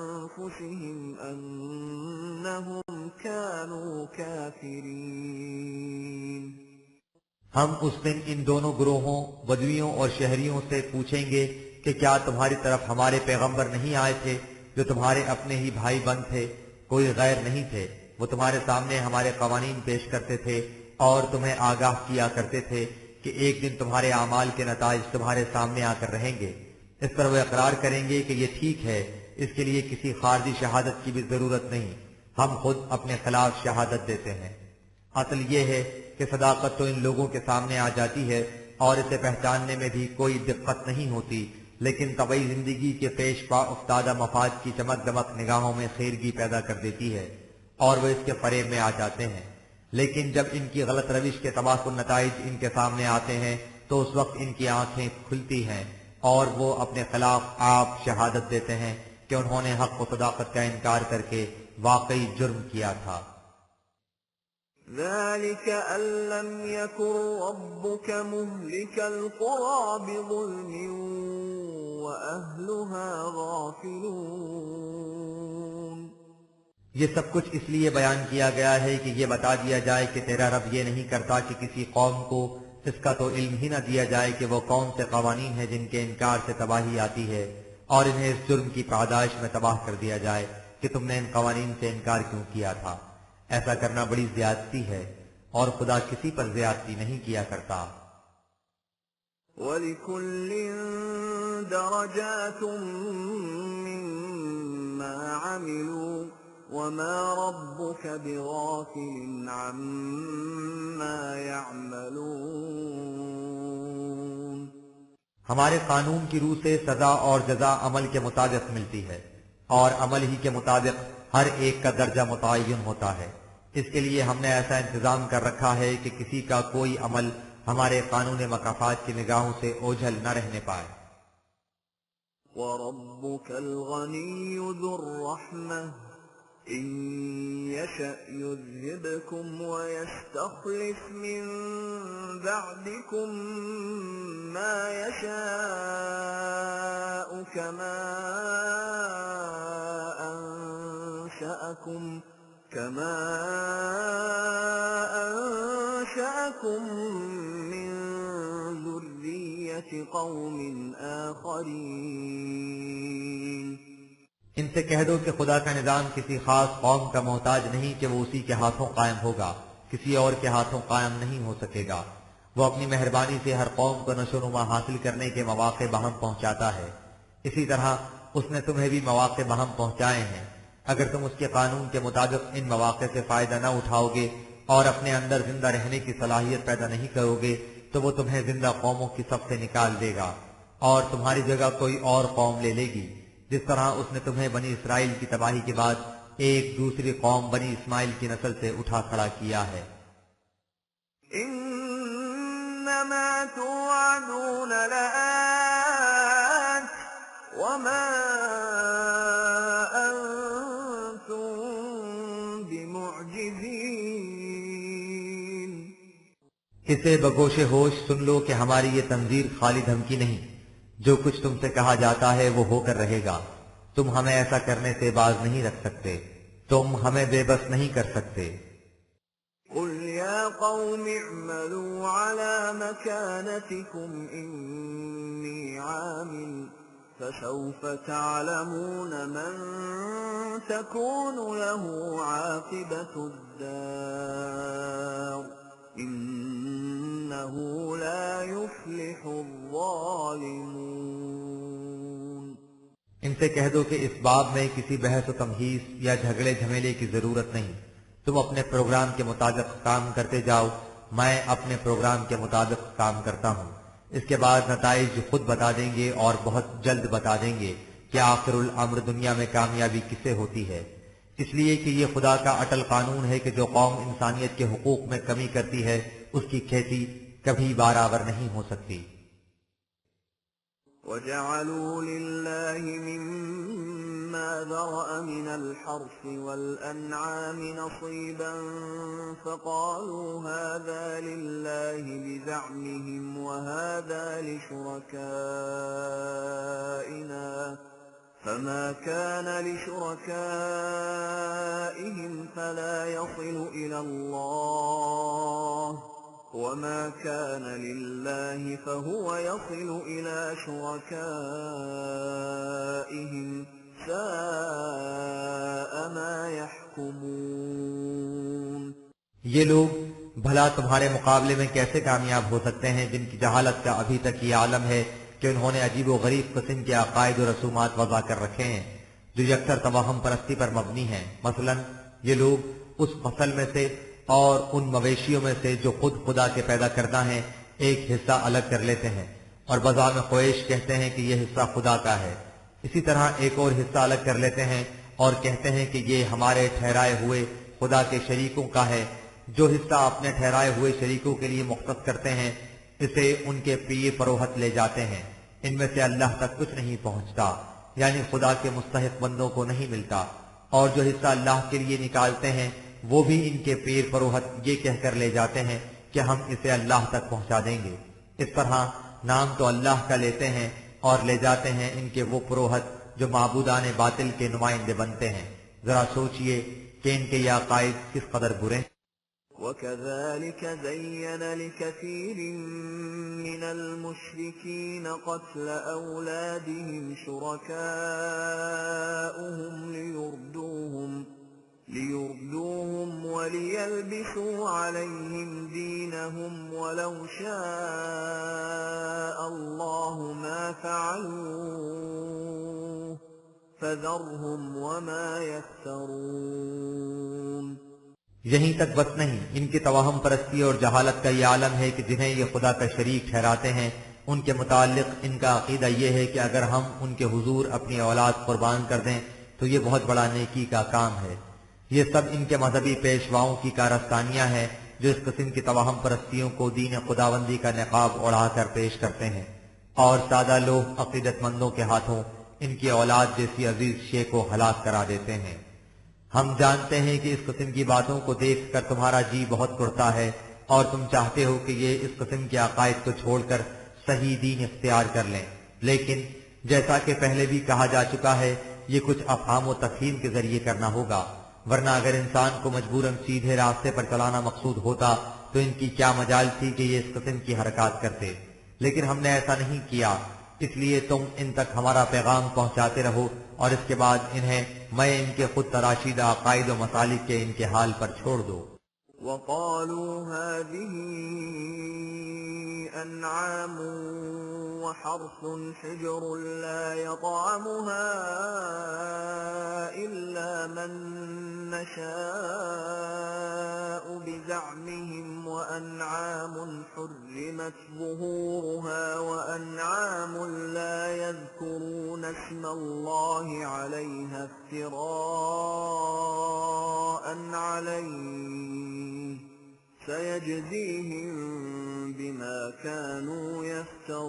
أَنفُسِهِمْ أَنَّهُمْ كَانُوا كَافِرِينَ. ہم اس دن ان دونوں گروہوں بدویوں اور شہریوں سے پوچھیں گے کہ کیا تمہاری طرف ہمارے پیغمبر نہیں آئے تھے جو تمہارے اپنے ہی بھائی بند تھے، کوئی غیر نہیں تھے. وہ تمہارے سامنے ہمارے قوانین پیش کرتے تھے اور تمہیں آگاہ کیا کرتے تھے کہ ایک دن تمہارے اعمال کے نتائج تمہارے سامنے آ کر رہیں گے. اس پر وہ اقرار کریں گے کہ یہ ٹھیک ہے، اس کے لیے کسی خارجی شہادت کی بھی ضرورت نہیں، ہم خود اپنے خلاف شہادت دیتے ہیں. اصل یہ ہے کہ صداقت تو ان لوگوں کے سامنے آ جاتی ہے اور اسے پہچاننے میں بھی کوئی دقت نہیں ہوتی، لیکن طبعی زندگی کے پیش پا افتادہ مفاد کی چمک دمک نگاہوں میں خیرگی پیدا کر دیتی ہے اور وہ اس کے فریب میں آ جاتے ہیں. لیکن جب ان کی غلط روش کے تباہ کن نتائج ان کے سامنے آتے ہیں تو اس وقت ان کی آنکھیں کھلتی ہیں اور وہ اپنے خلاف آپ شہادت دیتے ہیں کہ انہوں نے حق و صداقت کا انکار کر کے واقعی جرم کیا تھا. ذَلِكَ أَن لَّمْ يَكُن رَّبُّكَ مُهْلِكَ الْقُرَىٰ بِظُلْمٍ وَأَهْلُهَا غَافِلُونَ. یہ سب کچھ اس لیے بیان کیا گیا ہے کہ یہ بتا دیا جائے کہ تیرا رب یہ نہیں کرتا کہ کسی قوم کو اس کا تو علم ہی نہ دیا جائے کہ وہ کون سے قوانین ہیں جن کے انکار سے تباہی آتی ہے، اور انہیں اس جرم کی پاداش میں تباہ کر دیا جائے کہ تم نے ان قوانین سے انکار کیوں کیا تھا. ایسا کرنا بڑی زیادتی ہے اور خدا کسی پر زیادتی نہیں کیا کرتا. وَلِكُلٍّ دَرَجَاتٌ مِّمَّا عَمِلُوا وَمَا رَبُّكَ بِغَافِلٍ عَمَّا يَعْمَلُونَ. ہمارے قانون کی روح سے سزا اور جزا عمل کے مطابق ملتی ہے، اور عمل ہی کے مطابق ہر ایک کا درجہ متعین ہوتا ہے. اس کے لیے ہم نے ایسا انتظام کر رکھا ہے کہ کسی کا کوئی عمل ہمارے قانون مکافات کی نگاہوں سے اوجھل نہ رہنے پائے. وَرَبُّكَ الْغَنِيُّ ذُو الرَّحْمَةِ إِن يَشَأْ يُذْهِبْكُمْ وَيَسْتَخْلِفْ مِن بَعْدِكُم مَّا يَشَاءُ كَمَا أَنشَأَكُم مِّن ذُرِّيَّةِ لقوم آخرين ان سے کہہ دو کہ خدا کا نظام کسی خاص قوم کا محتاج نہیں کہ وہ اسی کے ہاتھوں قائم ہوگا، کسی اور کے ہاتھوں قائم نہیں ہو سکے گا۔ وہ اپنی مہربانی سے ہر قوم کو نشو و نما حاصل کرنے کے مواقع بہم پہنچاتا ہے، اسی طرح اس نے تمہیں بھی مواقع بہم پہنچائے ہیں۔ اگر تم اس کے قانون کے مطابق ان مواقع سے فائدہ نہ اٹھاؤ گے اور اپنے اندر زندہ رہنے کی صلاحیت پیدا نہیں کرو گے تو وہ تمہیں زندہ قوموں کی صف سے نکال دے گا اور تمہاری جگہ کوئی اور قوم لے لے گی، جس طرح اس نے تمہیں بنی اسرائیل کی تباہی کے بعد ایک دوسری قوم بنی اسماعیل کی نسل سے اٹھا کھڑا کیا ہے۔ انما توعدون لآت وما انتم بمعجزین۔ اسے بگوش ہوش سن لو کہ ہماری یہ تنذیر خالی دھمکی نہیں، جو کچھ تم سے کہا جاتا ہے وہ ہو کر رہے گا، تم ہمیں ایسا کرنے سے باز نہیں رکھ سکتے، تم ہمیں بے بس نہیں کر سکتے۔ قل يا قوم اعملوا على مكانتكم إني عامل فسوف تعلمون من تكون له عاقبة الدار إنه لا يفلح الظالمون۔ ان سے کہہ دو کہ اس باب میں کسی بحث و تمہیس یا جھگڑے جھمیلے کی ضرورت نہیں، تم اپنے پروگرام کے مطابق کام کرتے جاؤ، میں اپنے پروگرام کے مطابق کام کرتا ہوں۔ اس کے بعد نتائج خود بتا دیں گے اور بہت جلد بتا دیں گے کہ آخر الامر دنیا میں کامیابی کسے ہوتی ہے، اس لیے کہ یہ خدا کا اٹل قانون ہے کہ جو قوم انسانیت کے حقوق میں کمی کرتی ہے اس کی کھیتی کبھی برابر نہیں ہو سکتی۔ وَجَعَلُوا لِلَّهِ مِمَّا ذَرَأَ مِنَ الْحَرْثِ وَالْأَنْعَامِ نَصِيبًا فَقَالُوا هَذَا لِلَّهِ بِزَعْمِهِمْ وَهَذَا لِشُرَكَائِنَا فَمَا كَانَ لِشُرَكَائِهِمْ فَلَا يَصِلُ إِلَى اللَّهِ وَمَا كَانَ لِلَّهِ فَهُوَ يَصِلُ إِلَى شُرَكَائِهِمْ سَاءَ مَا يَحْكُمُونَ۔ یہ لوگ بھلا تمہارے مقابلے میں کیسے کامیاب ہو سکتے ہیں جن کی جہالت کا ابھی تک یہ عالم ہے کہ انہوں نے عجیب و غریب قسم کے عقائد و رسومات وضع کر رکھے ہیں جو یکسر توہم پرستی پر مبنی ہیں۔ مثلا یہ لوگ اس فصل میں سے اور ان مویشیوں میں سے جو خود خدا کے پیدا کردہ ہیں ایک حصہ الگ کر لیتے ہیں اور بذام خواہش کہتے ہیں کہ یہ حصہ خدا کا ہے، اسی طرح ایک اور حصہ الگ کر لیتے ہیں اور کہتے ہیں کہ یہ ہمارے ٹھہرائے ہوئے خدا کے شریکوں کا ہے۔ جو حصہ اپنے ٹھہرائے ہوئے شریکوں کے لیے مختص کرتے ہیں اسے ان کے پیر پروہت لے جاتے ہیں، ان میں سے اللہ تک کچھ نہیں پہنچتا، یعنی خدا کے مستحق بندوں کو نہیں ملتا، اور جو حصہ اللہ کے لیے نکالتے ہیں وہ بھی ان کے پیر پروہت یہ کہہ کر لے جاتے ہیں کہ ہم اسے اللہ تک پہنچا دیں گے۔ اس طرح نام تو اللہ کا لیتے ہیں اور لے جاتے ہیں ان کے وہ پروہت جو معبودان باطل کے نمائندے بنتے ہیں۔ ذرا سوچئے کہ ان کے یہ عقائد کس قدر برے ہیں۔ وَكَذَلِكَ زَيَّنَ لِكَثِيرٍ مِّنَ الْمُشْرِكِينَ قَتْلَ أَوْلَادِهِمْ شُرَكَاؤُهُمْ لِيُرْدُوهُمْ وَلِيَلْبِسُوا عَلَيْهِمْ دِينَهُمْ وَلَوْ شَاءَ اللَّهُ مَا فَعَلُوهُ فَذَرْهُمْ وَمَا يَفْتَرُونَ۔ یہیں تک بس نہیں، ان کی توہم پرستی اور جہالت کا یہ عالم ہے کہ جنہیں یہ خدا کا شریک ٹھہراتے ہیں ان کے متعلق ان کا عقیدہ یہ ہے کہ اگر ہم ان کے حضور اپنی اولاد قربان کر دیں تو یہ بہت بڑا نیکی کا کام ہے۔ یہ سب ان کے مذہبی پیشواؤں کی کارستانیاں ہیں جو اس قسم کی توہم پرستیوں کو دین خداوندی کا نقاب اڑا کر پیش کرتے ہیں، اور سادہ لوگ عقیدت مندوں کے ہاتھوں ان کی اولاد جیسی عزیز شے کو ہلاک کرا دیتے ہیں۔ ہم جانتے ہیں کہ اس قسم کی باتوں کو دیکھ کر تمہارا جی بہت کرتا ہے اور تم چاہتے ہو کہ یہ اس قسم کے عقائد کو چھوڑ کر صحیح دین اختیار کر لیں، لیکن جیسا کہ پہلے بھی کہا جا چکا ہے یہ کچھ افہام و تفہیم کے ذریعے کرنا ہوگا، ورنہ اگر انسان کو مجبوراً سیدھے راستے پر چلانا مقصود ہوتا تو ان کی کیا مجال تھی کہ یہ اس قسم کی حرکات کرتے۔ لیکن ہم نے ایسا نہیں کیا، اس لیے تم ان تک ہمارا پیغام پہنچاتے رہو اور اس کے بعد انہیں میں ان کے خود تراشیدہ عقائد و مسالک کے ان کے حال پر چھوڑ دو۔ وقالوا هذه أنعام وحرث حجر لا يطعمها إلا من نشاء بزعمهم وأنعام حرمت ظهورها وأنعام لا يذكرون اسم الله عليها افتراء عليه سيجزيهم بما كانوا يفترون۔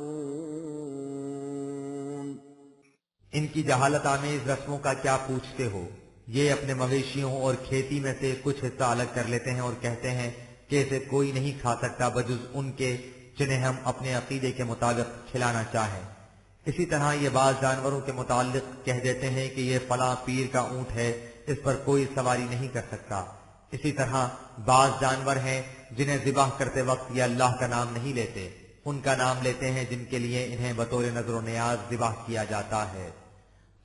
ان کی جہالت آمیز رسموں کا کیا پوچھتے ہو؟ یہ اپنے مویشیوں اور کھیتی میں سے کچھ حصہ الگ کر لیتے ہیں اور کہتے ہیں کہ اسے کوئی نہیں کھا سکتا بجز ان کے جنہیں ہم اپنے عقیدے کے مطابق کھلانا چاہیں۔ اسی طرح یہ بعض جانوروں کے متعلق کہہ دیتے ہیں کہ یہ فلاں پیر کا اونٹ ہے، اس پر کوئی سواری نہیں کر سکتا۔ اسی طرح بعض جانور ہیں جنہیں ذبح کرتے وقت یہ اللہ کا نام نہیں لیتے، ان کا نام لیتے ہیں جن کے لیے انہیں بطور نذر و نیاز ذبح کیا جاتا ہے۔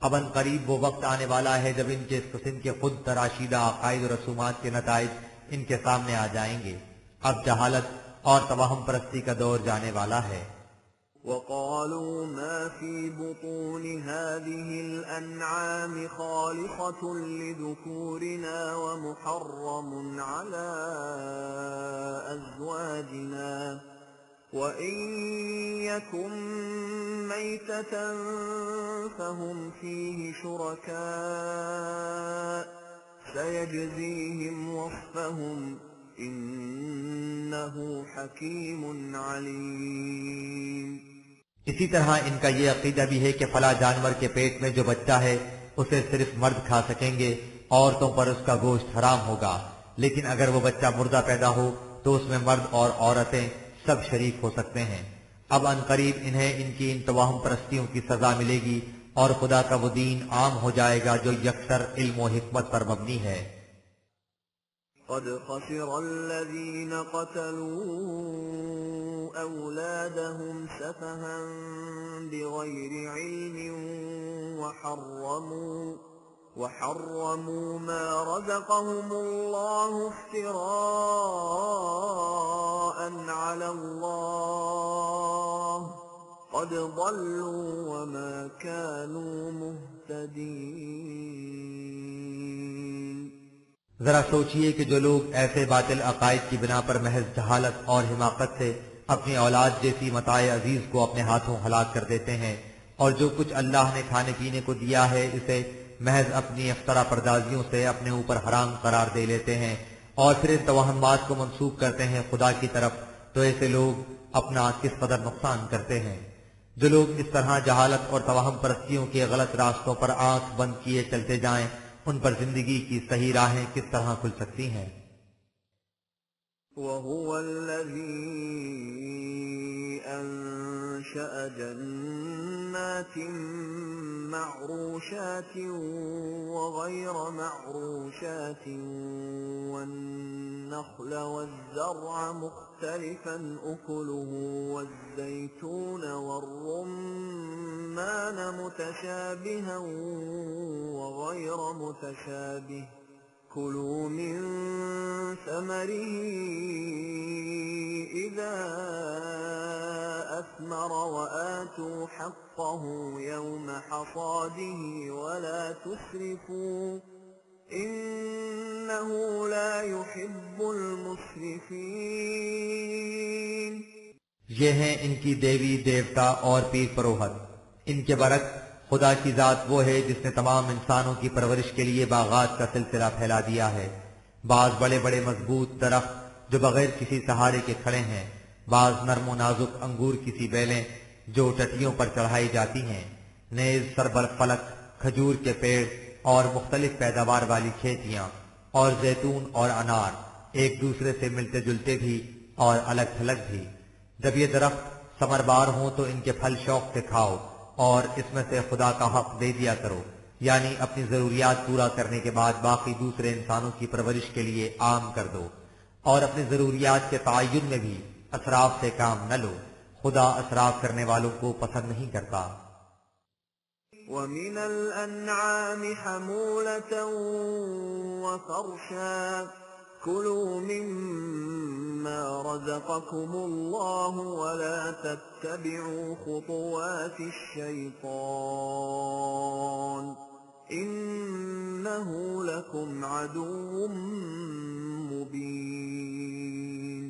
اب ان قریب وہ وقت آنے والا ہے جب ان کے اس قسم کے خود تراشیدہ عقائد و رسومات کے نتائج ان کے سامنے آ جائیں گے۔ اب جہالت اور توہم پرستی کا دور جانے والا ہے۔ وقالوا ما في بطون هذه الأنعام خالصة لذكورنا ومحرم على أزواجنا وإن يكن ميتة فهم فيه شركاء سيجزيهم وصفهم إنه حكيم عليم۔ اسی طرح ان کا یہ عقیدہ بھی ہے کہ فلاں جانور کے پیٹ میں جو بچہ ہے اسے صرف مرد کھا سکیں گے، عورتوں پر اس کا گوشت حرام ہوگا، لیکن اگر وہ بچہ مردہ پیدا ہو تو اس میں مرد اور عورتیں سب شریک ہو سکتے ہیں۔ اب ان قریب انہیں ان کی ان توہم پرستیوں کی سزا ملے گی اور خدا کا وہ دین عام ہو جائے گا جو یکسر علم و حکمت پر مبنی ہے۔ قد خسر الذين قتلوا أولادهم سفها بغير علم وحرموا ما رزقهم الله افتراء على الله قد ضلوا وما كانوا مهتدين۔ ذرا سوچئے کہ جو لوگ ایسے باطل عقائد کی بنا پر محض جہالت اور حماقت سے اپنی اولاد جیسی متاع عزیز کو اپنے ہاتھوں ہلاک کر دیتے ہیں اور جو کچھ اللہ نے کھانے پینے کو دیا ہے اسے محض اپنی افطرا پردازیوں سے اپنے اوپر حرام قرار دے لیتے ہیں اور پھر ان توہمات کو منسوب کرتے ہیں خدا کی طرف، تو ایسے لوگ اپنا کس قدر نقصان کرتے ہیں۔ جو لوگ اس طرح جہالت اور توہم پرستیوں کے غلط راستوں پر آنکھ بند کیے چلتے جائیں ان پر زندگی کی صحیح راہیں کس طرح کھل سکتی ہیں۔ وَهُوَ الَّذِي أَنشَأَ جَنَّاتٍ مَّعْرُوشَاتٍ وَغَيْرَ مَعْرُوشَاتٍ وَالنَّخْلَ وَالزَّرْعَ مُخْتَلِفًا أُكُلُهُ وَالزَّيْتُونَ وَالرُّمَّانَ مُتَشَابِهًا وَغَيْرَ مُتَشَابِهٍ كُلُوا مِن ثَمَرِهِ إِذَا أَثْمَرَ وَآتُوا حَقَّهُ يَوْمَ حَصَادِهِ وَلَا تُسْرِفُوا إِنَّهُ لَا يُحِبُّ الْمُسْرِفِينَ۔ یہ ہیں ان کی دیوی دیوتا اور پیر پروہت۔ ان کے برعکس خدا کی ذات وہ ہے جس نے تمام انسانوں کی پرورش کے لیے باغات کا سلسلہ پھیلا دیا ہے۔ بعض بڑے بڑے مضبوط درخت جو بغیر کسی سہارے کے کھڑے ہیں، بعض نرم و نازک انگور کی سی بیلیں جو ٹٹیوں پر چڑھائی جاتی ہیں، نیز سربر فلک کھجور کے پیڑ اور مختلف پیداوار والی کھیتیاں اور زیتون اور انار، ایک دوسرے سے ملتے جلتے بھی اور الگ تھلگ بھی۔ جب یہ درخت ثمربار ہوں تو ان کے پھل شوق سے کھاؤ اور اس میں سے خدا کا حق دے دیا کرو، یعنی اپنی ضروریات پورا کرنے کے بعد باقی دوسرے انسانوں کی پرورش کے لیے عام کر دو، اور اپنی ضروریات کے تعین میں بھی اسراف سے کام نہ لو۔ خدا اسراف کرنے والوں کو پسند نہیں کرتا۔ وَمِنَ الْأَنْعَامِ حَمُولَةً وَفَرْشًا كُلُوا مِمَّا رَزَقَكُمُ اللَّهُ وَلَا تَتَّبِعُوا خُطُوَاتِ الشَّيْطَانِ إِنَّهُ لَكُمْ عَدُوٌّ مُبِينٌ۔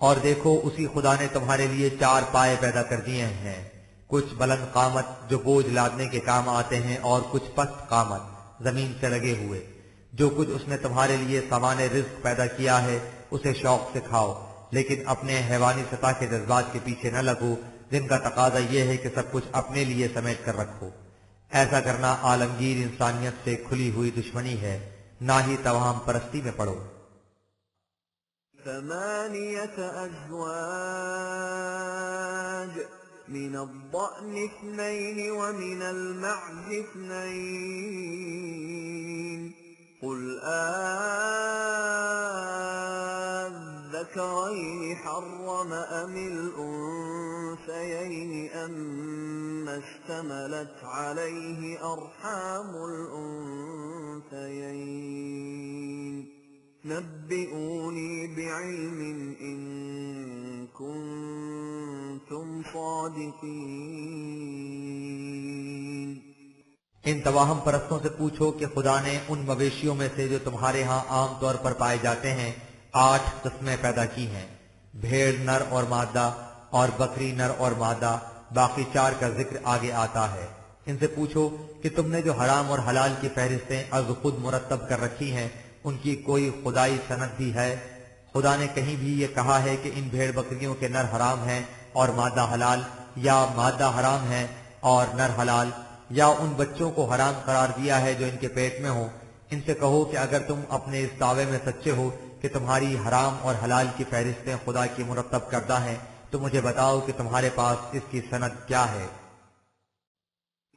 اور دیکھو اسی خدا نے تمہارے لیے 4 پائے پیدا کر دیے ہیں، کچھ بلند قامت جو بوجھ لادنے کے کام آتے ہیں اور کچھ پست قامت زمین سے لگے ہوئے۔ جو کچھ اس نے تمہارے لیے سامان رزق پیدا کیا ہے اسے شوق سے کھاؤ، لیکن اپنے حیوانی سطح کے جذبات کے پیچھے نہ لگو جن کا تقاضا یہ ہے کہ سب کچھ اپنے لیے سمیٹ کر رکھو۔ ایسا کرنا عالمگیر انسانیت سے کھلی ہوئی دشمنی ہے، نہ ہی توہم پرستی میں پڑو۔ 8 أزواج من الضأن 2 ومن المعز 2 قل الذكرين حرم أم الأنثيين أما اشتملت عليه أرحام الأنثيين نبئوني بعلم إن كنتم صادقين۔ ان توہم پرستوں سے پوچھو کہ خدا نے ان مویشیوں میں سے جو تمہارے ہاں عام طور پر پائے جاتے ہیں 8 قسمیں پیدا کی ہیں، بھیڑ نر اور مادہ اور بکری نر اور مادہ، باقی 4 کا ذکر آگے آتا ہے۔ ان سے پوچھو کہ تم نے جو حرام اور حلال کی فہرستیں از خود مرتب کر رکھی ہیں ان کی کوئی خدائی سند بھی ہے؟ خدا نے کہیں بھی یہ کہا ہے کہ ان بھیڑ بکریوں کے نر حرام ہیں اور مادہ حلال، یا مادہ حرام ہے اور نر حلال، یا ان بچوں کو حرام قرار دیا ہے جو ان کے پیٹ میں ہوں؟ ان سے کہو کہ اگر تم اپنے اس دعوے میں سچے ہو کہ تمہاری حرام اور حلال کی فہرستیں خدا کی مرتب کردہ ہیں تو مجھے بتاؤ کہ تمہارے پاس اس کی سند کیا ہے؟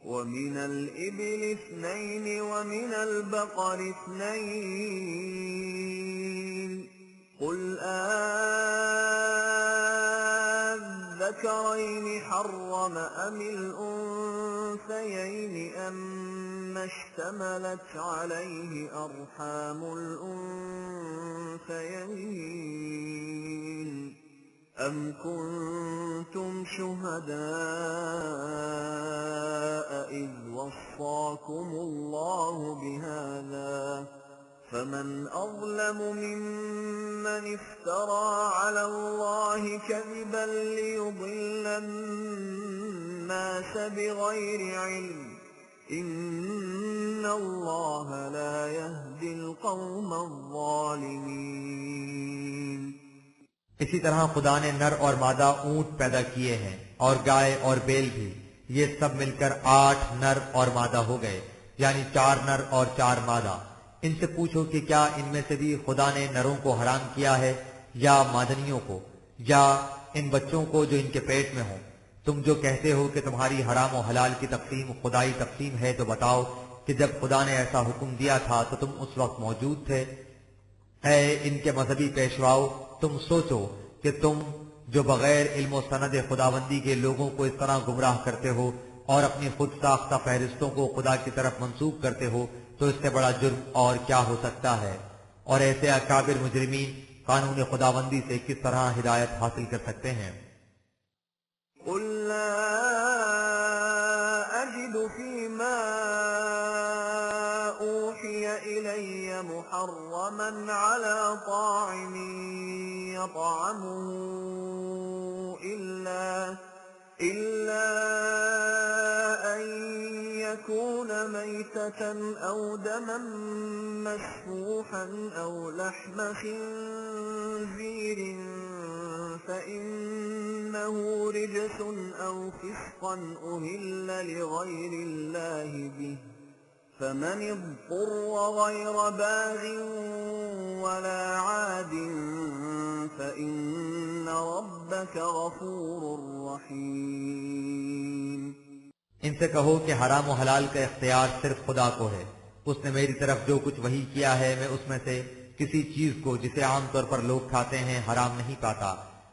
وَمِنَ الْإِبِلِ 2 وَمِنَ الْبَقَرِ 2 قُلْ الذَّكَرَيْنِ حَرَّمَ أَمِ الْأُنثَيَيْنِ أَمَّا اشْتَمَلَتْ عَلَيْهِ أَرْحَامُ الْأُنثَيَيْنِ أَمْ كُنتُمْ شُهَدَاءَ إِذْ وَصَّاكُمُ اللَّهُ بِهَذَا فَمَنْ أَظْلَمُ مِمَّنِ افْتَرَى عَلَى اللَّهِ كَذِبًا لِيُضِلَّ النَّاسَ بِغَيْرِ عِلْمٍ إِنَّ اللَّهَ لَا يَهْدِي الْقَوْمَ الظَّالِمِينَ۔ اسی طرح خدا نے نر اور مادہ اونٹ پیدا کیے ہیں اور گائے اور بیل بھی، یہ سب مل کر 8 نر اور مادہ ہو گئے، یعنی 4 نر اور 4 مادہ۔ ان سے پوچھو کہ کیا ان میں سے بھی خدا نے نروں کو حرام کیا ہے یا مادنیوں کو، یا ان بچوں کو جو ان کے پیٹ میں ہوں؟ تم جو کہتے ہو کہ تمہاری حرام و حلال کی تقسیم خدائی تقسیم ہے تو بتاؤ کہ جب خدا نے ایسا حکم دیا تھا تو تم اس وقت موجود تھے؟ اے ان کے مذہبی پیشواؤ، تم سوچو کہ تم جو بغیر علم و سند خداوندی کے لوگوں کو اس طرح گمراہ کرتے ہو اور اپنی خود ساختہ فہرستوں کو خدا کی طرف منسوب کرتے ہو تو اس سے بڑا جرم اور کیا ہو سکتا ہے؟ اور ایسے اکابر مجرمین قانون خداوندی سے کس طرح ہدایت حاصل کر سکتے ہیں؟ قُلْ لَا أَجِدُ فِيمَا أُوحِيَ إِلَيَّ مُحَرَّمًا عَلَى طَاعِمٍ يَطْعَمُهُ إِلَّا أَن يَكُونَ مَيْتَةً أَوْ دَمًا مَّسْفُوحًا أَوْ لَحْمَ خِنزِيرٍ فَإِنَّهُ رِجْسٌ أَوْ فِسْقًا أُهِلَّ لِغَيْرِ اللَّهِ بِهِ فَمَنِ اضْطُرَّ غَيْرَ بَاغٍ وَلَا عَادٍ فَإِنَّ رَبَّكَ غَفُورٌ رَّحِيمٌ۔ ان سے کہو کہ حرام و حلال کا اختیار صرف خدا کو ہے، اس نے میری طرف جو کچھ وحی کیا ہے میں اس میں سے کسی چیز کو جسے عام طور پر لوگ کھاتے ہیں حرام نہیں پاتا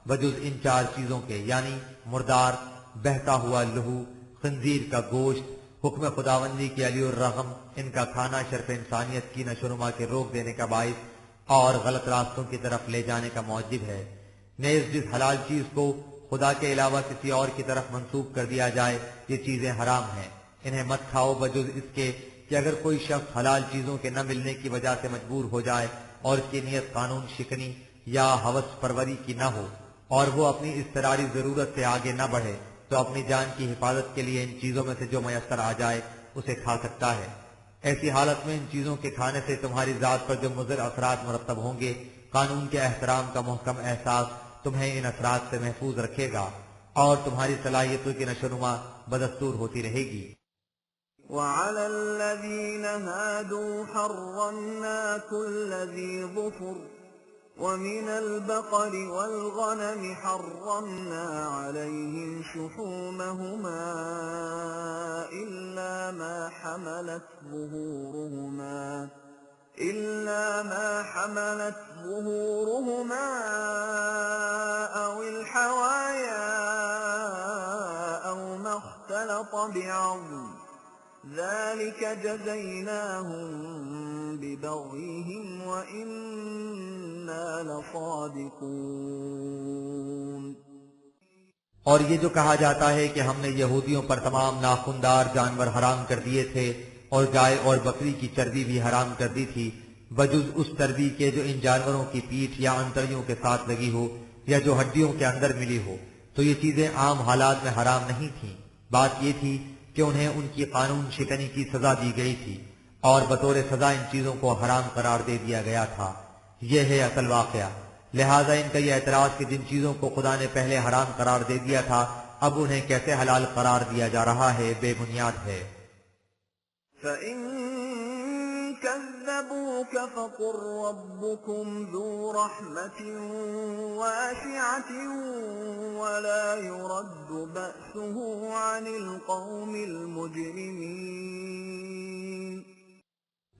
بجز ان 4 چیزوں کے، یعنی مردار، بہتا ہوا لہو، خنزیر کا گوشت، حکم خداوندی کی علی الرغم، ان کا کھانا شرف انسانیت کی نشوونما کے روک دینے کا باعث اور غلط راستوں کی طرف لے جانے کا موجب ہے۔ نیز جس حلال چیز کو خدا کے علاوہ کسی اور کی طرف منسوب کر دیا جائے یہ چیزیں حرام ہیں، انہیں مت کھاؤ بجز اس کے کہ اگر کوئی شخص حلال چیزوں کے نہ ملنے کی وجہ سے مجبور ہو جائے اور اس کی نیت قانون شکنی یا ہوس پروری کی نہ ہو اور وہ اپنی اضطراری ضرورت سے آگے نہ بڑھے تو اپنی جان کی حفاظت کے لیے ان چیزوں میں سے جو میسر آ جائے اسے کھا سکتا ہے۔ ایسی حالت میں ان چیزوں کے کھانے سے تمہاری ذات پر جو مضر اثرات مرتب ہوں گے، قانون کے احترام کا محکم احساس تمہیں ان اثرات سے محفوظ رکھے گا اور تمہاری صلاحیتوں کی نشوونما بدستور ہوتی رہے گی۔ وعلى الذين هادوا حرمنا كل ذي ظفر ومن البقر والغنم حرمنا عليهم شحومهما إلا ما حملت ظهورهما أو الحوايا أو ما اختلط بعظم ذلك جزيناهم ببغيهم وإنا لصادقون۔ اور یہ جو کہا جاتا ہے کہ ہم نے یہودیوں پر تمام ناخندار جانور حرام کر دیے تھے اور گائے اور بکری کی چربی بھی حرام کر دی تھی بجز اس چربی کے جو ان جانوروں کی پیٹھ یا انتڑیوں کے ساتھ لگی ہو یا جو ہڈیوں کے اندر ملی ہو، تو یہ چیزیں عام حالات میں حرام نہیں تھیں۔ بات یہ تھی کہ انہیں ان کی قانون شکنی کی سزا دی گئی تھی اور بطور سزا ان چیزوں کو حرام قرار دے دیا گیا تھا۔ یہ ہے اصل واقعہ۔ لہذا ان کا یہ اعتراض کہ جن چیزوں کو خدا نے پہلے حرام قرار دے دیا تھا اب انہیں کیسے حلال قرار دیا جا رہا ہے بے بنیاد ہے۔ فَإِن كَذَّبُوكَ فَقُل رَّبُّكُمْ ذُو رَحْمَةٍ وَاسِعَةٍ وَلَا يُرَدُّ بَأْسُهُ عَنِ الْقَوْمِ الْمُجْرِمِينَ۔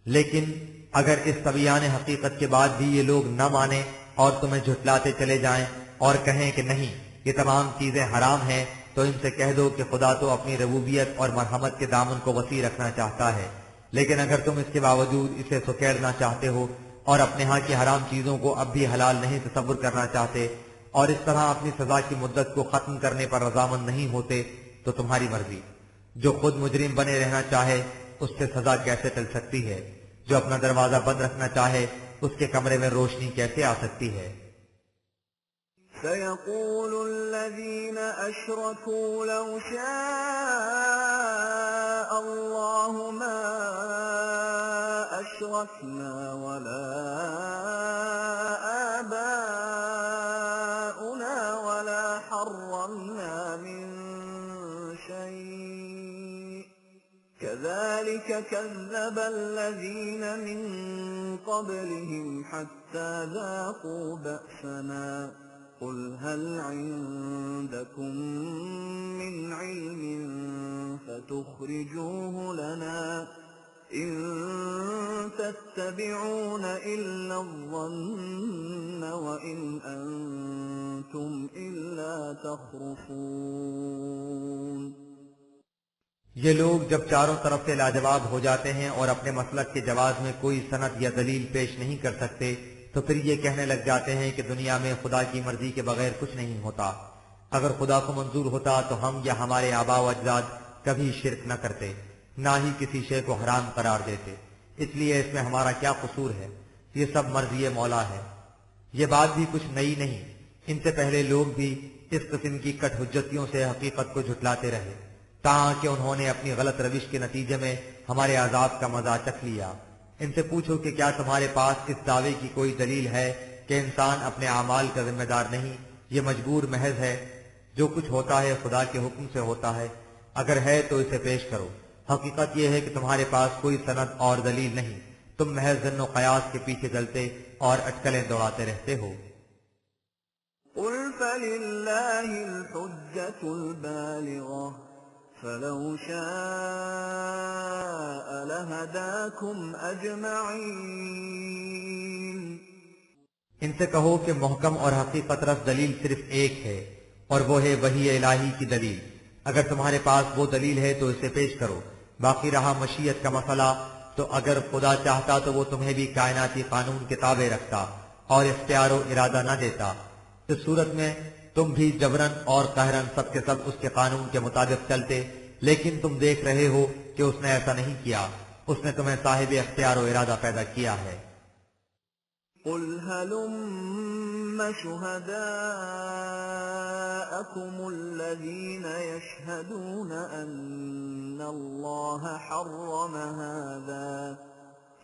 لیکن اگر اس طبیان حقیقت کے بعد بھی یہ لوگ نہ مانیں اور تمہیں جھٹلاتے چلے جائیں اور کہیں کہ نہیں یہ تمام چیزیں حرام ہیں، تو ان سے کہہ دو کہ خدا تو اپنی ربوبیت اور مرحمت کے دامن کو وسیع رکھنا چاہتا ہے، لیکن اگر تم اس کے باوجود اسے سکیڑنا چاہتے ہو اور اپنے ہاں کی حرام چیزوں کو اب بھی حلال نہیں تصور کرنا چاہتے اور اس طرح اپنی سزا کی مدت کو ختم کرنے پر رضامند نہیں ہوتے تو تمہاری مرضی۔ جو خود مجرم بنے رہنا چاہے اس سے سزا کیسے ٹل سکتی ہے؟ جو اپنا دروازہ بند رکھنا چاہے اس کے کمرے میں روشنی کیسے آ سکتی ہے؟ سَيَقُولُ الَّذِينَ أَشْرَكُوا لَوْ شَاءَ اللَّهُ مَا أَشْرَكْنَا وَلَا آبَاؤُنَا وَلَا حَرَّمْنَا مِن شَيْءٍ كَذَلِكَ كَذَّبَ الَّذِينَ مِن قَبْلِهِمْ حَتَّى ذَاقُوا بَأْسَنَا قُلْ هَلْ عِندَكُم مِّنْ عِلْمٍ فَتُخْرِجُوهُ لَنَا إِن تَتَّبِعُونَ إِلَّا الظَّنَّ وَإِنْ أَنتُمْ إِلَّا تَخْرُصُونَ۔ یہ لوگ جب چاروں طرف سے لاجواب ہو جاتے ہیں اور اپنے مسلک کے جواز میں کوئی سند یا دلیل پیش نہیں کر سکتے تو پھر یہ کہنے لگ جاتے ہیں کہ دنیا میں خدا کی مرضی کے بغیر کچھ نہیں ہوتا۔ اگر خدا کو منظور ہوتا تو ہم یا ہمارے آباء و اجداد کبھی شرک نہ کرتے، نہ ہی کسی شے کو حرام قرار دیتے، اس لیے اس میں ہمارا کیا قصور ہے؟ یہ سب مرضی مولا ہے۔ یہ بات بھی کچھ نئی نہیں، ان سے پہلے لوگ بھی اس قسم کی کٹ حجتیوں سے حقیقت کو جھٹلاتے رہے تاکہ انہوں نے اپنی غلط روش کے نتیجے میں ہمارے عذاب کا مزہ چکھ لیا۔ ان سے پوچھو کہ کیا تمہارے پاس اس دعوے کی کوئی دلیل ہے کہ انسان اپنے اعمال کا ذمہ دار نہیں، یہ مجبور محض ہے، جو کچھ ہوتا ہے خدا کے حکم سے ہوتا ہے؟ اگر ہے تو اسے پیش کرو۔ حقیقت یہ ہے کہ تمہارے پاس کوئی سند اور دلیل نہیں، تم محض ظن و قیاس کے پیچھے چلتے اور اٹکلیں دوڑاتے رہتے ہو۔ قُلْ فَلِلَّهِ الْحُجَّةُ الْبَالِغَةُ فَلَوْ شَاءَ لَهَدَاكُمْ أَجْمَعِينَ۔ ان سے کہو کہ محکم اور حقیقت رس دلیل صرف ایک ہے، اور وہ ہے وحی الہی کی دلیل۔ اگر تمہارے پاس وہ دلیل ہے تو اسے پیش کرو۔ باقی رہا مشیت کا مسئلہ، تو اگر خدا چاہتا تو وہ تمہیں بھی کائناتی قانون کے تابع رکھتا اور اختیار و ارادہ نہ دیتا۔ اس صورت میں تم بھی جبرن اور قہرن سب کے سب اس کے قانون کے مطابق چلتے، لیکن تم دیکھ رہے ہو کہ اس نے ایسا نہیں کیا۔ اس نے تمہیں صاحب اختیار و ارادہ پیدا کیا ہے۔ قل هلم شهداءكم الذين يشهدون أن الله حرم هذا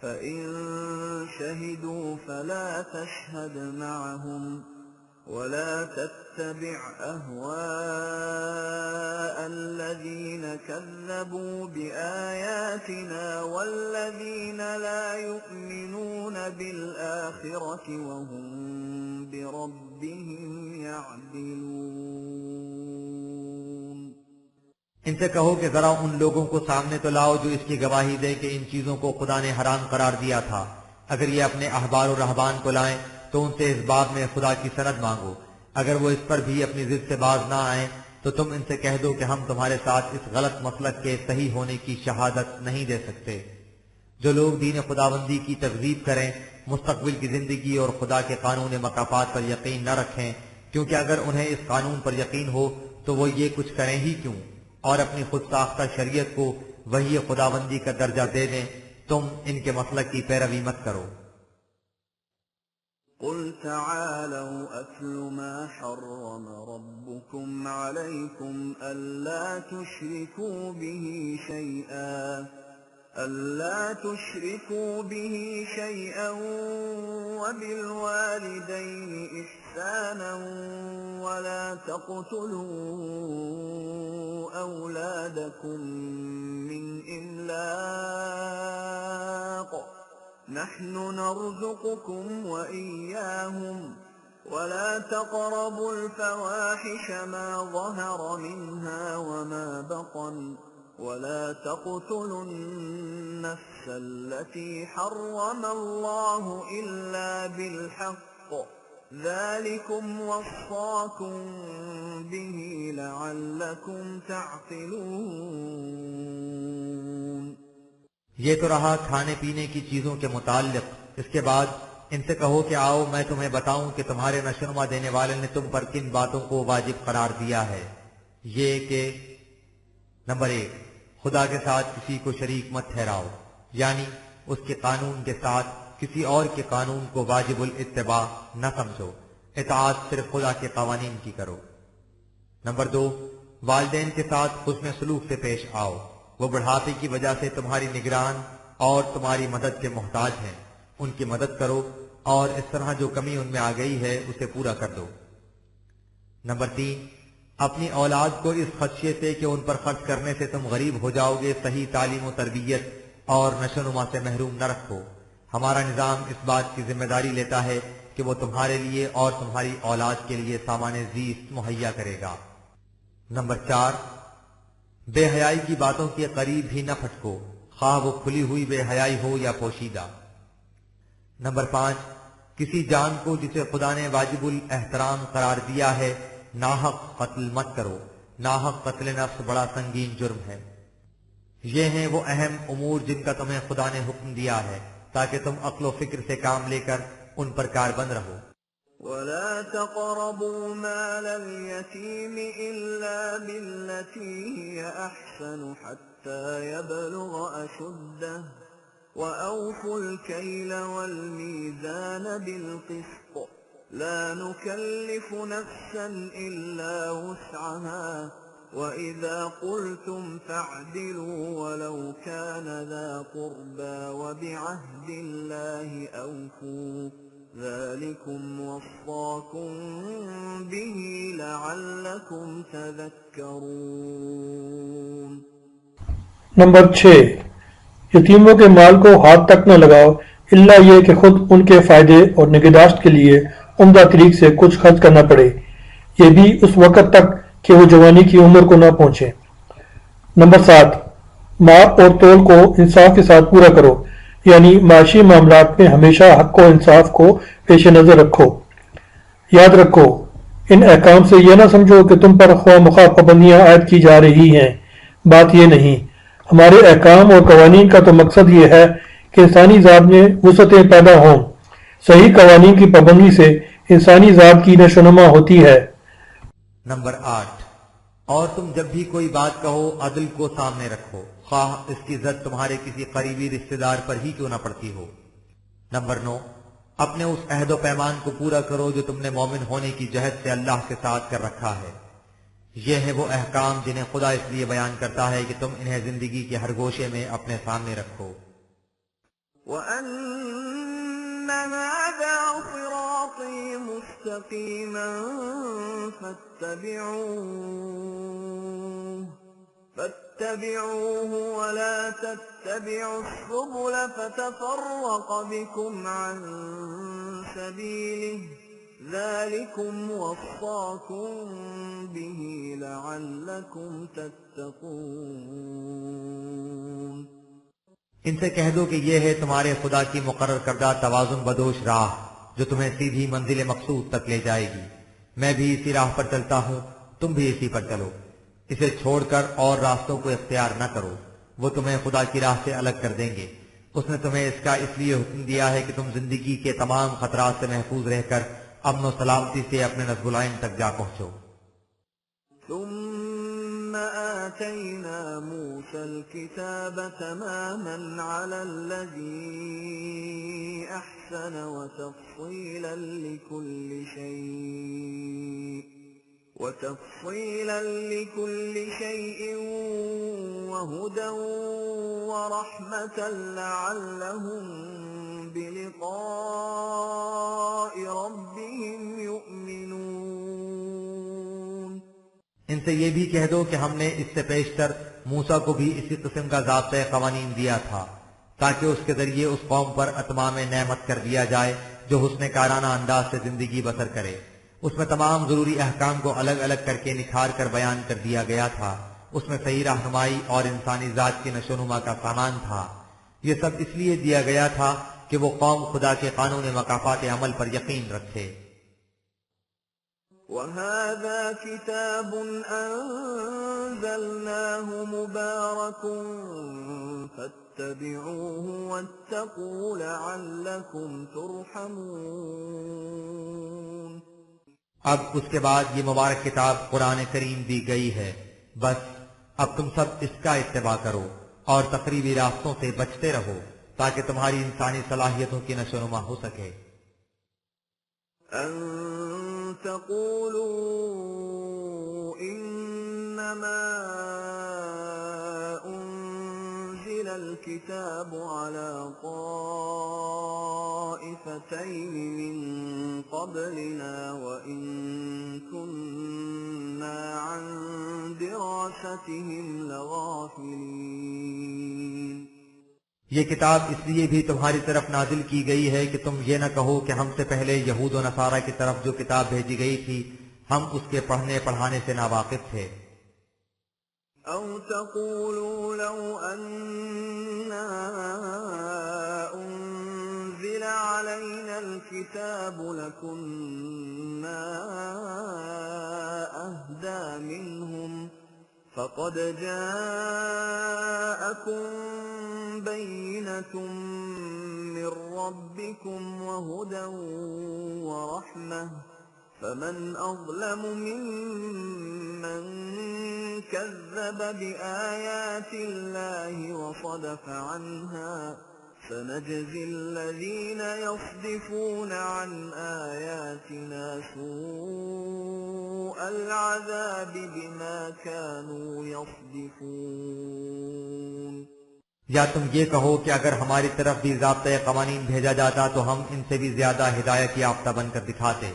فإن شهدوا فلا تشهد معهم ولا تتبع أهواء الذين كذبوا بآياتنا والذين لا يؤمنون بالآخرة وهم بربهم يعدلون۔ ان سے کہو کہ ذرا ان لوگوں کو سامنے تو لاؤ جو اس کی گواہی دیں کہ ان چیزوں کو خدا نے حرام قرار دیا تھا۔ اگر یہ اپنے احبار و رہبان کو لائیں تو ان سے اس باب میں خدا کی سند مانگو۔ اگر وہ اس پر بھی اپنی ضد سے باز نہ آئیں تو تم ان سے کہہ دو کہ ہم تمہارے ساتھ اس غلط مسلک کے صحیح ہونے کی شہادت نہیں دے سکتے۔ جو لوگ دین خداوندی کی تکذیب کریں، مستقبل کی زندگی اور خدا کے قانون مکافات پر یقین نہ رکھیں، کیونکہ اگر انہیں اس قانون پر یقین ہو تو وہ یہ کچھ کریں ہی کیوں، اور اپنی خود ساختہ شریعت کو وحی خداوندی کا درجہ دے دیں، تم ان کے مسلک کی پیروی مت کرو۔ قل تعالوا أتل ما حرم ربكم عليكم ألا تشركوا به شيئا وبالوالدين إحسانا ولا تقتلوا أولادكم من إملاق نحن نرزقكم وإياهم ولا تقربوا الفواحش ما ظهر منها وما بطن ولا تقتلوا النفس التي حرم الله إلا بالحق ذلكم وصاكم به لعلكم تعقلون۔ یہ تو رہا کھانے پینے کی چیزوں کے متعلق۔ اس کے بعد ان سے کہو کہ آؤ میں تمہیں بتاؤں کہ تمہارے نشوونما دینے والے نے تم پر کن باتوں کو واجب قرار دیا ہے۔ یہ کہ نمبر 1، خدا کے ساتھ کسی کو شریک مت ٹھہراؤ، یعنی اس کے قانون کے ساتھ کسی اور کے قانون کو واجب الاتباع نہ سمجھو، اطاعت صرف خدا کے قوانین کی کرو۔ نمبر 2، والدین کے ساتھ حسن سلوک سے پیش آؤ، وہ بڑھاپے کی وجہ سے تمہاری نگران اور تمہاری مدد کے محتاج ہیں، ان کی مدد کرو اور اس طرح جو کمی ان میں آ گئی ہے اسے پورا کر دو۔ نمبر 3، اپنی اولاد کو اس خدشے سے کہ ان پر خرچ کرنے سے تم غریب ہو جاؤ گے صحیح تعلیم و تربیت اور نشوونما سے محروم نہ رکھو۔ ہمارا نظام اس بات کی ذمہ داری لیتا ہے کہ وہ تمہارے لیے اور تمہاری اولاد کے لیے سامان زیست مہیا کرے گا۔ نمبر 4، بے حیائی کی باتوں کے قریب بھی نہ پھٹکو، خواہ وہ کھلی ہوئی بے حیائی ہو یا پوشیدہ۔ نمبر 5، کسی جان کو جسے خدا نے واجب الاحترام قرار دیا ہے ناحق قتل مت کرو، ناحق قتل نفس بڑا سنگین جرم ہے۔ یہ ہیں وہ اہم امور جن کا تمہیں خدا نے حکم دیا ہے تاکہ تم عقل و فکر سے کام لے کر ان پر کاربند رہو۔ ولا تقربوا مال اليتيم إلا بالتي هي أحسن حتى يبلغ أشده وأوفوا الكيل والميزان بالقسط لا نكلف نفسا إلا وسعها وإذا قلتم فاعدلوا ولو كان ذا قربى وبعهد الله أوفوا ذلكم وصاكم به لعلكم تذكرون۔ نمبر 6، یتیموں کے مال کو ہاتھ تک نہ لگاؤ الا یہ کہ خود ان کے فائدے اور نگہداشت کے لیے عمدہ طریق سے کچھ خرچ کرنا پڑے، یہ بھی اس وقت تک کہ وہ جوانی کی عمر کو نہ پہنچے۔ نمبر 7، ماپ اور تول کو انصاف کے ساتھ پورا کرو، یعنی معاشی معاملات میں ہمیشہ حق و انصاف کو پیش نظر رکھو۔ یاد رکھو ان احکام سے یہ نہ سمجھو کہ تم پر خواہ مخواہ پابندیاں عائد کی جا رہی ہیں، بات یہ نہیں۔ ہمارے احکام اور قوانین کا تو مقصد یہ ہے کہ انسانی ذات میں وسعتیں پیدا ہوں۔ صحیح قوانین کی پابندی سے انسانی ذات کی نشوونما ہوتی ہے۔ نمبر 8، اور تم جب بھی کوئی بات کہو عدل کو سامنے رکھو، خواہ اس کی زد تمہارے کسی قریبی رشتہ دار پر ہی کیوں نہ پڑتی ہو۔ نمبر 9، اپنے اس عہد و پیمان کو پورا کرو جو تم نے مومن ہونے کی جہد سے اللہ کے ساتھ کر رکھا ہے۔ یہ ہے وہ احکام جنہیں خدا اس لیے بیان کرتا ہے کہ تم انہیں زندگی کے ہر گوشے میں اپنے سامنے رکھو۔ وَأَنَّ هَذَا صِرَاطِي مُسْتَقِيمًا فَاتَّبِعُوهُ وَلَا تَتَّبِعُوا السُّبُلَ فَتَفَرَّقَ بِكُمْ عَن سَبِيلِهِ ذَلِكُمْ وَصَّاكُمْ بِهِ لَعَلَّكُمْ تَتَّقُونَ۔ ان سے کہہ دو کہ یہ ہے تمہارے خدا کی مقرر کردہ توازن بدوش راہ جو تمہیں سیدھی منزل مقصود تک لے جائے گی۔ میں بھی اسی راہ پر چلتا ہوں، تم بھی اسی پر چلو۔ اسے چھوڑ کر اور راستوں کو اختیار نہ کرو، وہ تمہیں خدا کی راہ سے الگ کر دیں گے۔ اس نے تمہیں اس کا اس لیے حکم دیا ہے کہ تم زندگی کے تمام خطرات سے محفوظ رہ کر امن و سلامتی سے اپنے نصب العین تک جا پہنچو۔ ثم آتينا موسى الكتاب تماما على الذي أحسن وتفصيلا لكل شيء وهدى ورحمة لعلهم بلقاء ربهم يؤمنون۔ ان سے یہ بھی کہہ دو کہ ہم نے اس سے پیشتر موسیٰ کو بھی اسی قسم کا ضابطۂ قوانین دیا تھا تاکہ اس کے ذریعے اس قوم پر اتمام نعمت کر دیا جائے جو حسن کارانہ انداز سے زندگی بسر کرے۔ اس میں تمام ضروری احکام کو الگ الگ کر کے نکھار کر بیان کر دیا گیا تھا۔ اس میں صحیح رہنمائی اور انسانی ذات کی نشوونما کا سامان تھا۔ یہ سب اس لیے دیا گیا تھا کہ وہ قوم خدا کے قانون مکافات عمل پر یقین رکھے۔ وَهَذَا كِتَابٌ أَنزَلْنَاهُ مُبَارَكٌ فَاتَّبِعُوهُ وَاتَّقُوا لَعَلَّكُمْ تُرْحَمُونَ۔ اب اس کے بعد یہ مبارک کتاب قرآن کریم دی گئی ہے، بس اب تم سب اس کا اتباع کرو اور تقریبی راستوں سے بچتے رہو تاکہ تمہاری انسانی صلاحیتوں کی نشوونما ہو سکے۔ أَن تَقُولُوا إِنَّمَا أُنزِلَ الْكِتَابُ عَلَى طَائِفَتَيْنِ مِن قَبْلِنَا وَإِن كُنَّا عَن دِرَاسَتِهِمْ لَغَافِلِينَ۔ یہ کتاب اس لیے بھی تمہاری طرف نازل کی گئی ہے کہ تم یہ نہ کہو کہ ہم سے پہلے یہود و نصارہ کی طرف جو کتاب بھیجی گئی تھی ہم اس کے پڑھنے پڑھانے سے ناواقف تھے۔ أَوْ تَقُولُوا لَوْ أَنَّا أُنزِلَ عَلَيْنَا الْكِتَابُ لَكُنَّا أَهْدَىٰ مِنْهُمْ فَقَدْ جَاءَكُم بَيِّنَةٌ مِّن رَّبِّكُمْ وَهُدًى وَرَحْمَةٌ فَمَنْ أَظْلَمُ مِمَّن كَذَّبَ بِآيَاتِ اللَّهِ وَصَدَفَ عَنْهَا سَنَجْزِي الَّذِينَ يَصْدِفُونَ عَنْ آيَاتِنَا سُوءَ الْعَذَابِ بِمَا كَانُوا يَصْدِفُونَ۔ یا تم یہ کہو کہ اگر ہماری طرف بھی ضابطۂ قوانین بھیجا جاتا تو ہم ان سے بھی زیادہ ہدایت یافتہ بن کر دکھاتے،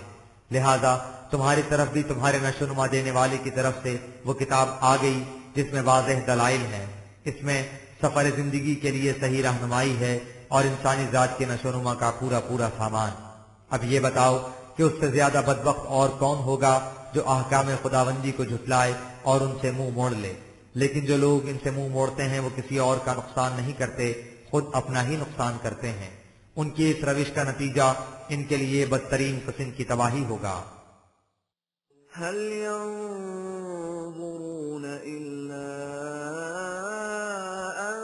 لہذا تمہاری طرف بھی تمہارے نشوونما دینے والے کی طرف سے وہ کتاب آ گئی جس میں واضح دلائل ہیں، اس میں سفر زندگی کے لیے صحیح رہنمائی ہے اور انسانی ذات کے نشوونما کا پورا پورا سامان۔ اب یہ بتاؤ کہ اس سے زیادہ بدبخت اور کون ہوگا جو احکام خداوندی کو جھٹلائے اور ان سے منہ موڑ لے، لیکن جو لوگ ان سے منہ موڑتے ہیں وہ کسی اور کا نقصان نہیں کرتے، خود اپنا ہی نقصان کرتے ہیں۔ ان کی اس روش کا نتیجہ ان کے لیے بدترین قسم کی تباہی ہوگا۔ هل ينظرون إلا أن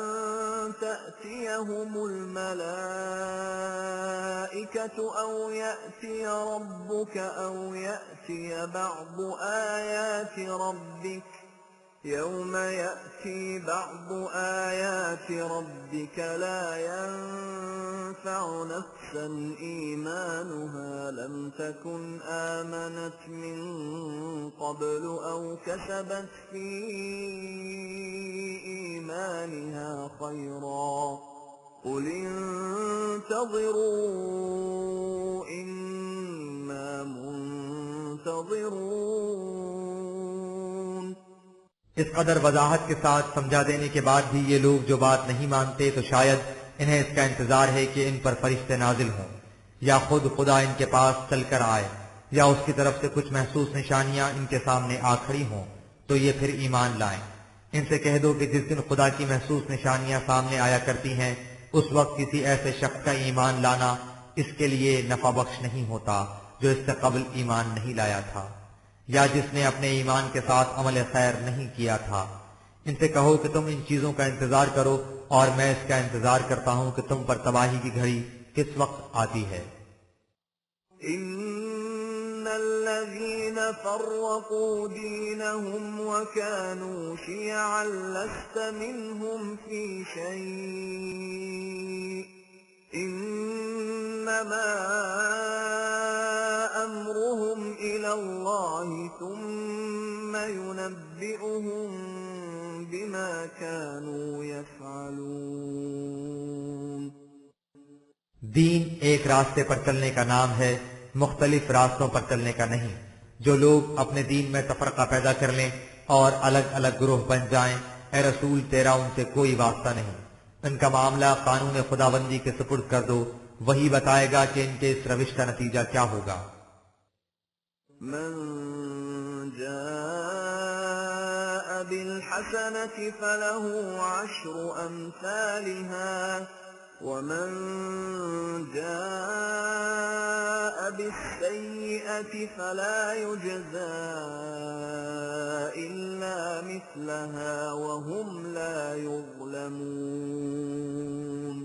تأتيهم الملائكة أو يأتي ربك أو يأتي بعض آيات ربك يوم يأتي بعض آيات ربك لا ينفع نفسا إيمانها لم تكن آمنت من قبل أو كسبت في إيمانها خيرا قل انتظروا إنا منتظرون۔ اس قدر وضاحت کے ساتھ سمجھا دینے کے بعد بھی یہ لوگ جو بات نہیں مانتے تو شاید انہیں اس کا انتظار ہے کہ ان پر فرشتے نازل ہوں یا خود خدا ان کے پاس چل کر آئے یا اس کی طرف سے کچھ محسوس نشانیاں ان کے سامنے آ کھڑی ہوں تو یہ پھر ایمان لائیں۔ ان سے کہہ دو کہ جس دن خدا کی محسوس نشانیاں سامنے آیا کرتی ہیں اس وقت کسی ایسے شخص کا ایمان لانا اس کے لیے نفع بخش نہیں ہوتا جو اس سے قبل ایمان نہیں لایا تھا یا جس نے اپنے ایمان کے ساتھ عمل خیر نہیں کیا تھا۔ ان سے کہو کہ تم ان چیزوں کا انتظار کرو اور میں اس کا انتظار کرتا ہوں کہ تم پر تباہی کی گھڑی کس وقت آتی ہے۔ إن الذين فرقوا دينهم وكانوا شيعا لست منهم في شيء إنما أمرهم إلى الله ثم ينبئهم بما كانوا يفعلون۔ دین ایک راستے پر چلنے کا نام ہے، مختلف راستوں پر چلنے کا نہیں۔ جو لوگ اپنے دین میں تفرقہ پیدا کر لیں اور الگ الگ گروہ بن جائیں، اے رسول تیرا ان سے کوئی واسطہ نہیں۔ ان کا معاملہ قانون خداوندی کے سپرد کر دو، وہی بتائے گا کہ ان کے اس روش کا نتیجہ کیا ہوگا۔ من جاء بالحسنة فله عشر أمثالها ومن جاء بالسيئة فلا يجزى إلا مثلها وهم لا يظلمون۔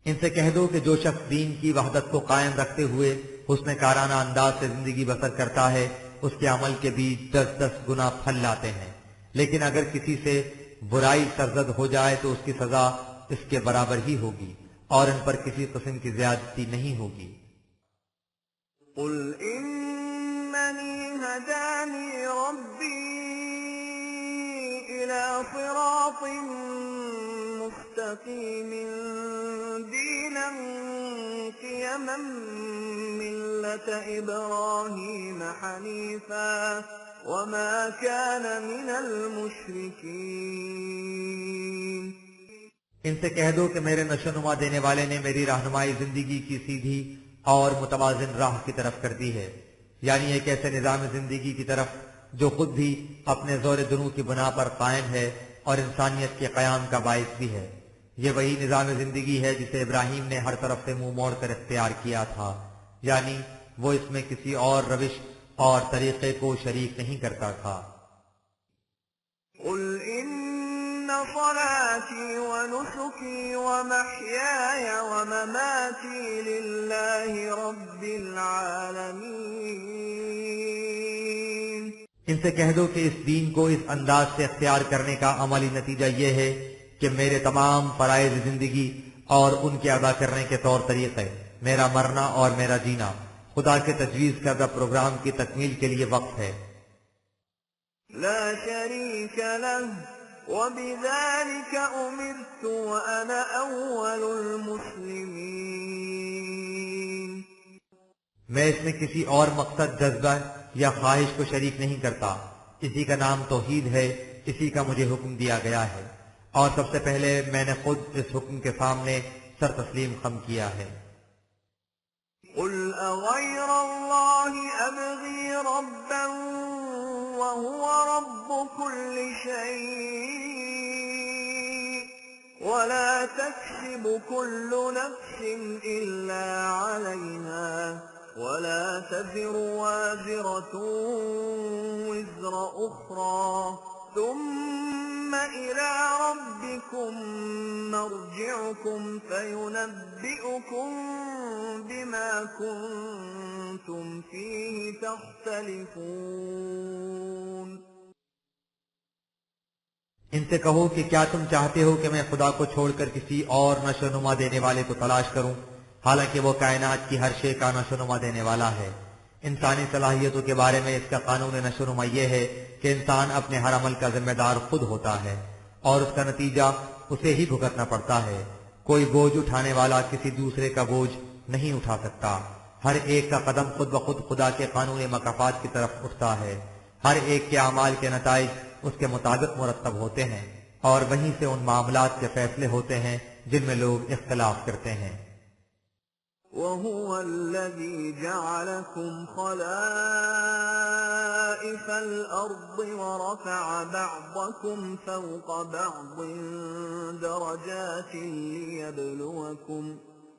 ان سے کہہ دو کہ جو شخص دین کی وحدت کو قائم رکھتے ہوئے حسن کارانہ انداز سے زندگی بسر کرتا ہے اس کے عمل کے بھی 10 گنا پھل لاتے ہیں، لیکن اگر کسی سے برائی سرزد ہو جائے تو اس کی سزا اس کے برابر ہی ہوگی اور ان پر کسی قسم کی زیادتی نہیں ہوگی۔ قل إنني هداني ربي إلى صراط مستقيم دينا قيما ملة إبراهيم حنيفا وما كان من المشركين۔ ان سے کہہ دو کہ میرے نشوونما دینے والے نے میری رہنمائی زندگی کی سیدھی اور متوازن راہ کی طرف کر دی ہے، یعنی ایک ایسے نظام زندگی کی طرف جو خود بھی اپنے زور درو کی بنا پر قائم ہے اور انسانیت کے قیام کا باعث بھی ہے۔ یہ وہی نظام زندگی ہے جسے ابراہیم نے ہر طرف سے منہ موڑ کر اختیار کیا تھا، یعنی وہ اس میں کسی اور روش اور طریقے کو شریک نہیں کرتا تھا۔ قل إن صلاتي ونسكي ومحياي ومماتي لله رب العالمين۔ ان سے کہہ دو کہ اس دین کو اس انداز سے اختیار کرنے کا عملی نتیجہ یہ ہے کہ میرے تمام فرائض زندگی اور ان کے ادا کرنے کے طور طریقے، میرا مرنا اور میرا جینا خدا کے تجویز کردہ پروگرام کی تکمیل کے لیے وقف ہے۔ لا شريك له وبذلك أمرت وأنا أول المسلمين۔ میں اس میں کسی اور مقصد، جذبہ یا خواہش کو شریک نہیں کرتا، اسی کا نام توحید ہے، اسی کا مجھے حکم دیا گیا ہے اور سب سے پہلے میں نے خود اس حکم کے سامنے سر تسلیم خم کیا ہے۔ قل أغير الله أبغي ربا وهو رب كل شيء ولا تكسب كل نفس إلا عليها ولا تزر وازرة وزر أخرى ثم إلى ربكم مرجعكم فينبئكم بما كنتم فيه تختلفون. ان سے کہو کہ کیا تم چاہتے ہو کہ میں خدا کو چھوڑ کر کسی اور نشو نما دینے والے کو تلاش کروں، حالانکہ وہ کائنات کی ہر شے کا نشو نما دینے والا ہے. انسانی صلاحیتوں کے بارے میں اس کا قانون نشو نما یہ ہے کہ انسان اپنے ہر عمل کا ذمہ دار خود ہوتا ہے اور اس کا نتیجہ اسے ہی بھگتنا پڑتا ہے. کوئی بوجھ اٹھانے والا کسی دوسرے کا بوجھ نہیں اٹھا سکتا. ہر ایک کا قدم خود بخود خدا کے قانون مکافات کی طرف اٹھتا ہے. ہر ایک کے اعمال کے نتائج اس کے مطابق مرتب ہوتے ہیں اور وہیں سے ان معاملات کے فیصلے ہوتے ہیں جن میں لوگ اختلاف کرتے ہیں. وهو الذي جعلكم خلائف الأرض ورفع بعضكم فوق بعض درجات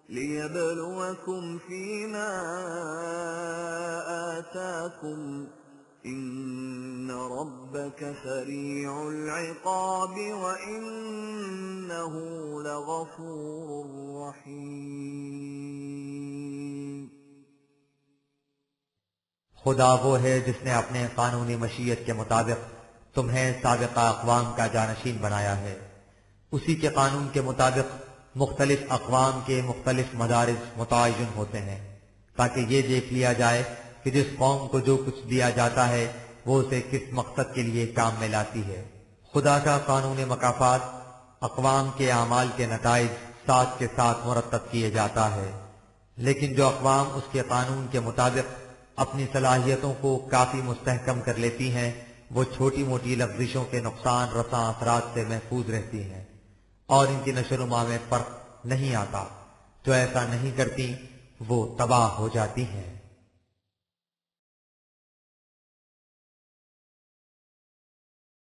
ليبلوكم فيما آتاكم إن ربك سريع العقاب وإنه لغفور رحيم. خدا وہ ہے جس نے اپنے قانونی مشیت کے مطابق تمہیں سابقہ اقوام کا جانشین بنایا ہے. اسی کے قانون کے مطابق مختلف اقوام کے مختلف مدارج متعین ہوتے ہیں تاکہ یہ دیکھ لیا جائے کہ جس قوم کو جو کچھ دیا جاتا ہے وہ اسے کس مقصد کے لیے کام میں لاتی ہے. خدا کا قانون مکافات اقوام کے اعمال کے نتائج ساتھ کے ساتھ مرتب کیے جاتا ہے، لیکن جو اقوام اس کے قانون کے مطابق اپنی صلاحیتوں کو کافی مستحکم کر لیتی ہیں وہ چھوٹی موٹی لغزشوں کے نقصان رساں اثرات سے محفوظ رہتی ہیں اور ان کی نشو و نما میں فرق نہیں آتا. جو ایسا نہیں کرتی وہ تباہ ہو جاتی ہیں.